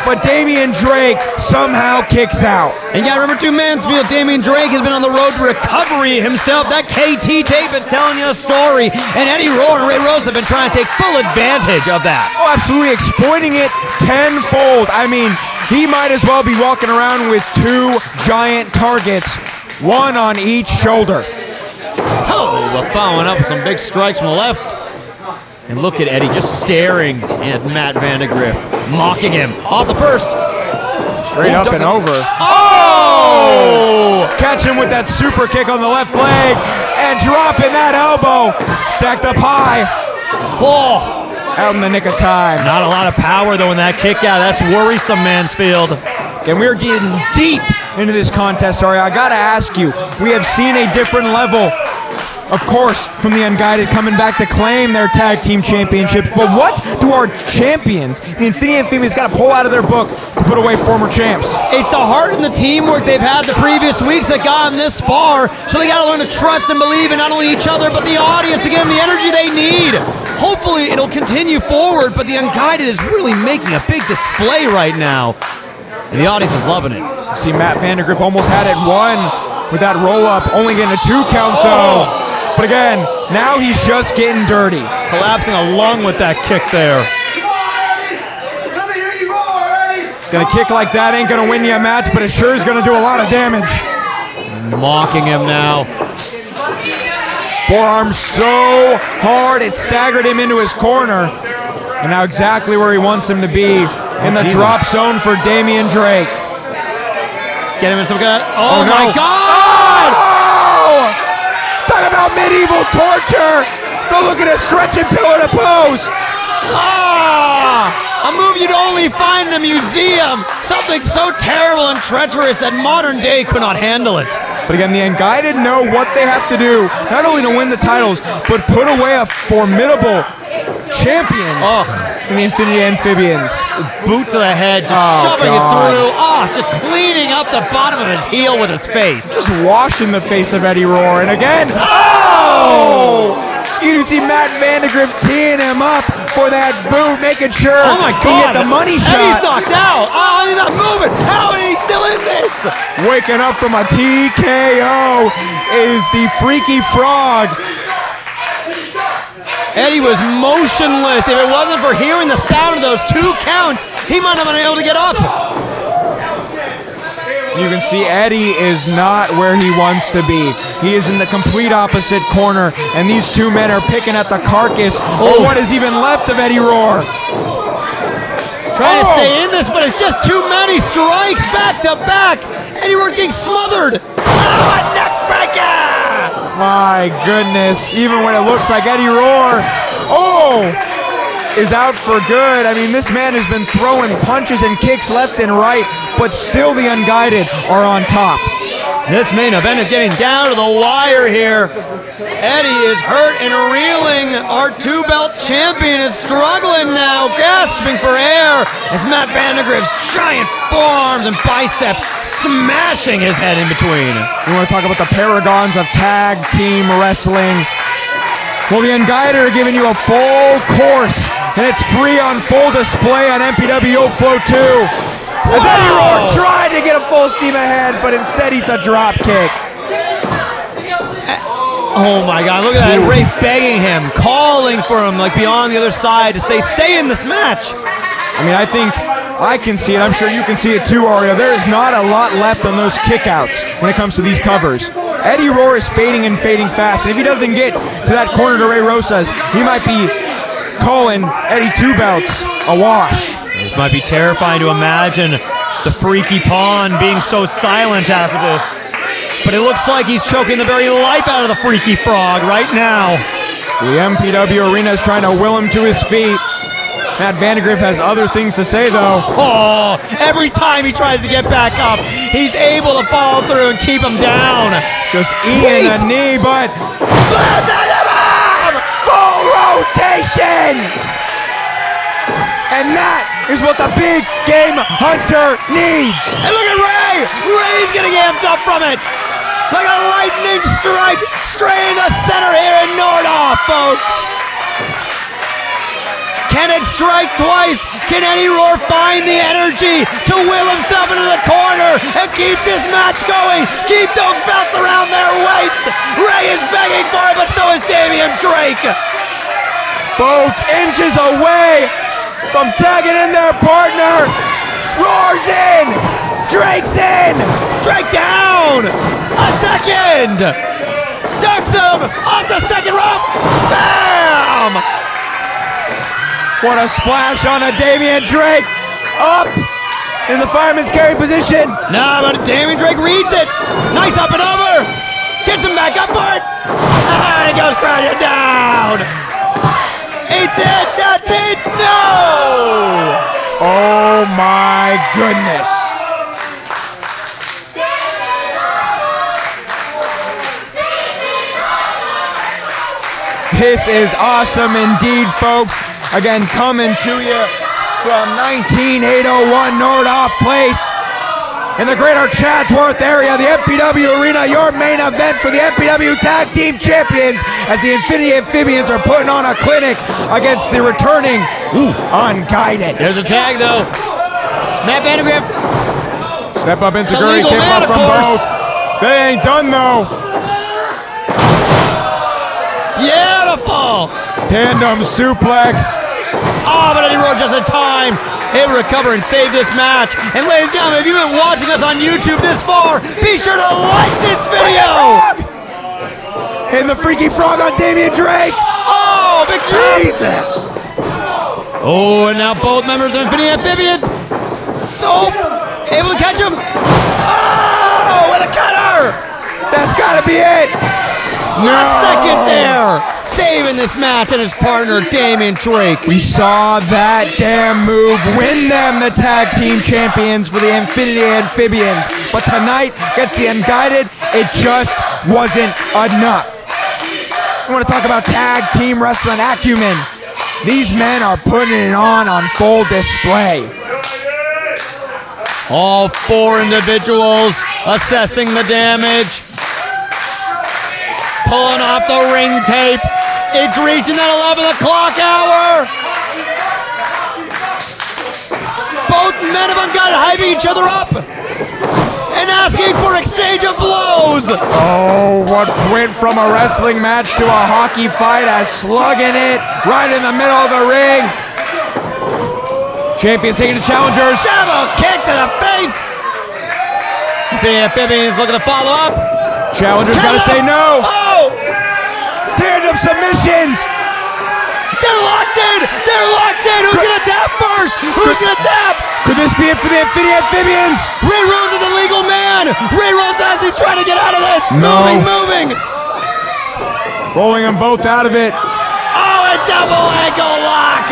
But Damian Drake somehow kicks out. And you gotta remember too, Mansfield, Damian Drake has been on the road to recovery himself. That KT tape is telling you a story. And Eddie Roar and Ray Rose have been trying to take full advantage of that. Oh, absolutely exploiting it tenfold. I mean, he might as well be walking around with two giant targets, one on each shoulder. Oh, but following up with some big strikes from the left. And look at Eddie just staring at Matt Vandegrift, mocking him off the first. Straight up and over. Oh! Catch him with that super kick on the left leg and dropping that elbow. Stacked up high. Oh! Out in the nick of time. Not a lot of power though in that kick out. That's worrisome, Mansfield. And we're getting deep into this contest, Ari. I gotta ask you, we have seen a different level, of course, from the Unguided coming back to claim their tag team championships. But what do our champions, the Infinity and Females, got to pull out of their book to put away former champs? It's the heart and the teamwork they've had the previous weeks that got them this far. So they got to learn to trust and believe in not only each other, but the audience to give them the energy they need. Hopefully it'll continue forward, but the Unguided is really making a big display right now. And the audience is loving it. See, Matt Vandegrift almost had it one with that roll-up, only getting a 2 count though. But again, now he's just getting dirty. Collapsing a lung with that kick there. Gonna kick like that ain't gonna win you a match, but it sure is gonna do a lot of damage. Mocking him now. Forearm so hard it staggered him into his corner. And now exactly where he wants him to be, in the drop zone for Damian Drake. Get him in some kind of, oh my no. God! Oh! Talk about medieval torture! Go look at a stretching pillar to pose! Ah! A move you'd only find in a museum! Something so terrible and treacherous that modern day could not handle it. But again, the Unguided know what they have to do, not only to win the titles, but put away a formidable champion in the Infinity Amphibians. Boot to the head, just shoving it through. Just cleaning up the bottom of his heel with his face. Just washing the face of Eddie Rohr. And again, oh! You see Matt Vandegrift teeing him up for that boot, making sure he get the money shot. Eddie's knocked out. Oh, he's not moving. How is he still in this? Waking up from a TKO is the Freaky Frog. Eddie was motionless. If it wasn't for hearing the sound of those 2 counts, he might not have been able to get up. You can see Eddie is not where he wants to be. He is in the complete opposite corner, and these two men are picking at the carcass, or what is even left of Eddie Rohr. Trying to stay in this, but it's just too many strikes back to back. Eddie Rohr getting smothered. Neck breaker! My goodness, even when it looks like Eddie Rohr, is out for good. I mean, this man has been throwing punches and kicks left and right, but still the Unguided are on top. This main event is getting down to the wire here. Eddie is hurt and reeling. Our 2-belt champion is struggling now, gasping for air as Matt Vandegrift's giant forearms and bicep smashing his head in between. You want to talk about the paragons of tag team wrestling? Well, the Unguided are giving you a full course, and it's free on full display on MPW Flow 2. As Eddie Rohr tried to get a full steam ahead, but instead it's a drop kick. Oh my God, look at that. Ray begging him, calling for him, like beyond the other side to say, stay in this match. I mean, I think I can see it. I'm sure you can see it too, Aria. There is not a lot left on those kickouts when it comes to these covers. Eddie Rohr is fading and fading fast, and if he doesn't get to that corner to Ray Rosas, he might be calling Eddie 2 belts a wash. It might be terrifying to imagine the Freaky Pawn being so silent after this. But it looks like he's choking the very life out of the Freaky Frog right now. The MPW Arena is trying to will him to his feet. Matt Vandegrift has other things to say, though. Oh, every time he tries to get back up, he's able to fall through and keep him down. Just eating a knee, but... Full rotation! And that is what the big game hunter needs. And look at Ray! Ray's getting amped up from it. Like a lightning strike straight into center here in Nordoff, folks. Can it strike twice? Can Eddie Rohr find the energy to will himself into the corner and keep this match going? Keep those belts around their waist. Ray is begging for it, but so is Damian Drake. Both inches away from tagging in their partner. roars in. Drake's in. Drake down. A second. Ducks him off the second rope. Bam! What a splash on a Damian Drake. Up in the fireman's carry position. No, but Damian Drake reads it. Nice up and over. Gets him back up for it. And he goes crashing down. It's it. That's it. No. Oh my goodness. This is awesome indeed, folks. Again, coming to you from 19801 Nordoff Place in the greater Chatsworth area, the MPW Arena, your main event for the MPW Tag Team Champions as the Infinity Amphibians are putting on a clinic against the returning Unguided. There's a tag, though. Matt Vandergriff. Step up into The Gurry, legal tip man, up of from course. both. They ain't done, though. Beautiful. Tandem suplex. Oh, but Eddie Rowe just in time. Able to recover and save this match. And ladies and gentlemen, if you've been watching us on YouTube this far, be sure to like this video. And the Freaky Frog on Damian Drake. Oh, big Jesus. Oh, and now both members of Infinity Amphibians so able to catch him. Oh, with a cutter. That's got to be it. Last second there, saving this match and his partner Damian Drake. We saw that damn move win them the tag team champions for the Infinity Amphibians. But tonight, against the Unguided, it just wasn't enough. I want to talk about tag team wrestling acumen. These men are putting it on full display. All four individuals assessing the damage. Pulling off the ring tape. It's reaching that 11 o'clock hour. Both men of Unguided hyping each other up and asking for exchange of blows. Oh, what went from a wrestling match to a hockey fight as slugging it right in the middle of the ring. Champions taking the challengers. Devil kick to the face. The Amphibians looking to follow up. Challengers gotta say no. Oh! Tandem submissions. They're locked in. They're locked in. Who's gonna tap first? Who's gonna tap? Could this be it for the Infinity Amphibians? Ray Rose is the legal man. Ray Rose as he's trying to get out of this. No. Moving. Rolling them both out of it. Oh, a double ankle lock.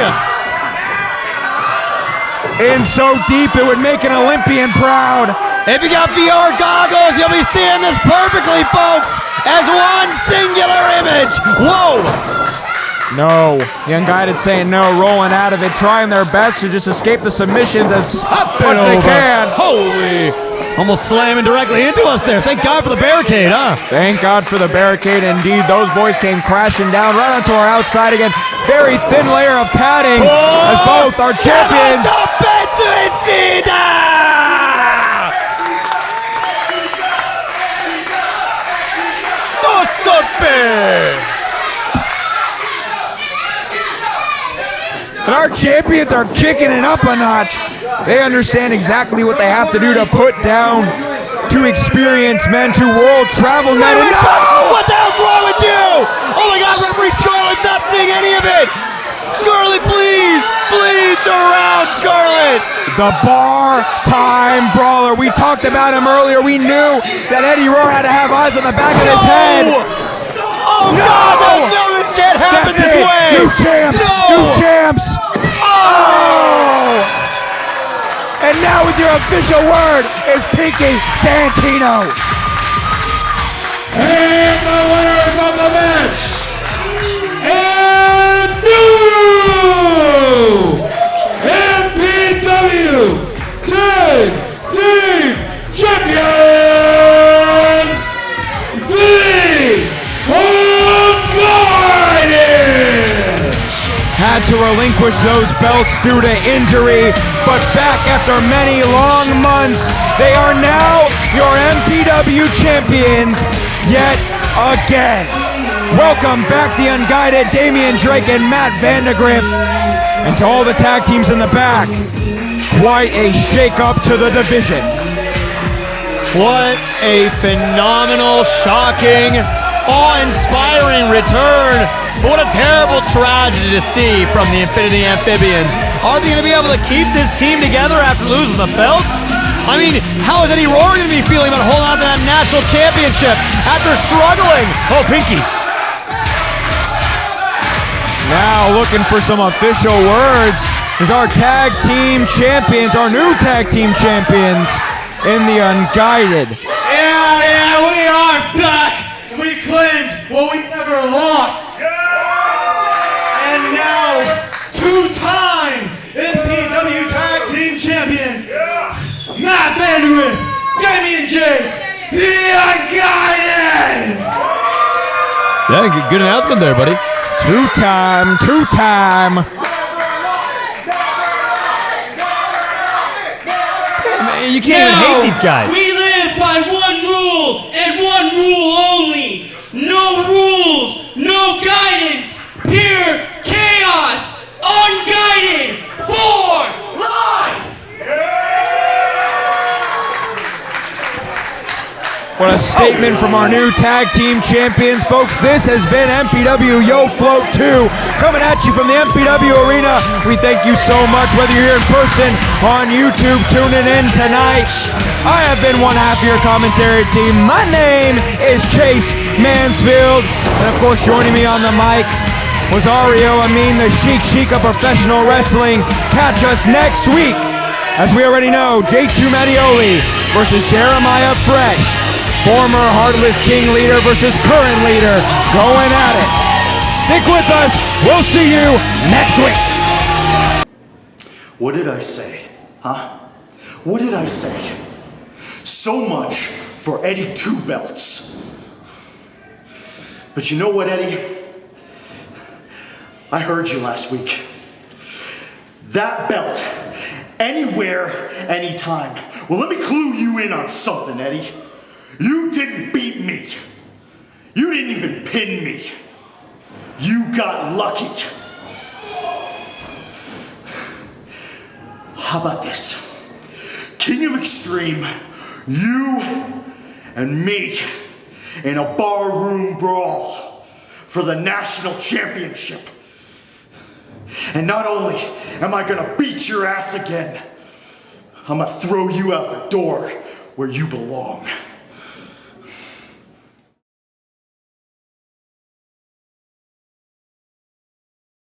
In so deep it would make an Olympian proud. If you got VR goggles, you'll be seeing this perfectly, folks, as one singular image. Whoa. No. The Unguided saying no, rolling out of it, trying their best to just escape the submissions as much as they can. Holy. Almost slamming directly into us there. Thank God for the barricade, huh? Thank God for the barricade. Indeed, those boys came crashing down right onto our outside again. Very thin layer of padding as both our champions. And our champions are kicking it up a notch. They understand exactly what they have to do to put down two experienced men, two world travel men. What the hell's wrong with you? Oh my God, referee Scarlett not seeing any of it. Scarlett, please, please turn around, Scarlett. The bar time brawler. We talked about him earlier. We knew that Eddie Rowe had to have eyes on the back of his head. Oh no, this can't happen this way. New champs, new champs. Oh! And now with your official word is Pinky Santino. And the winners of the match, and new MPW Tag Team Champions, the Unguided. Had to relinquish those belts due to injury, but back after many long months, they are now your MPW champions yet again. Welcome back the Unguided, Damian Drake and Matt Vandergriff. And to all the tag teams in the back, quite a shake-up to the division. What a phenomenal, shocking, awe-inspiring return. But what a terrible tragedy to see from the Infinity Amphibians. Are they going to be able to keep this team together after losing the belts? I mean, how is Eddie Roar going to be feeling about holding on to that national championship after struggling? Oh, Pinky. Now looking for some official words is our tag team champions, our new tag team champions in the Unguided. Yeah, we are back. We claimed what we never lost. And now, two-time MPW tag team champions, Matt Vandergriff, Damian Jake, the Unguided. Yeah, good announcement there, buddy. Two-time. You can't even hate these guys. We live by one rule and one rule only. No rules, no guidance. Pure chaos. Unguided for life. What a statement from our new tag team champions, folks. This has been MPW Yo Float 2 coming at you from the MPW Arena. We thank you so much, whether you're here in person, on YouTube, tuning in tonight. I have been one half of your commentary team. My name is Chase Mansfield. And of course, joining me on the mic was Ario Amin, the Sheik of professional wrestling. Catch us next week. As we already know, J2 Mattioli versus Jeremiah Fresh. Former Heartless King leader versus current leader going at it. Stick with us. We'll see you next week. What did I say? Huh? What did I say? So much for Eddie Two Belts. But you know what, Eddie? I heard you last week. That belt, anywhere, anytime. Well, let me clue you in on something, Eddie. You didn't beat me. You didn't even pin me. You got lucky. How about this? King of Extreme, you and me in a barroom brawl for the national championship. And not only am I gonna beat your ass again, I'm gonna throw you out the door where you belong.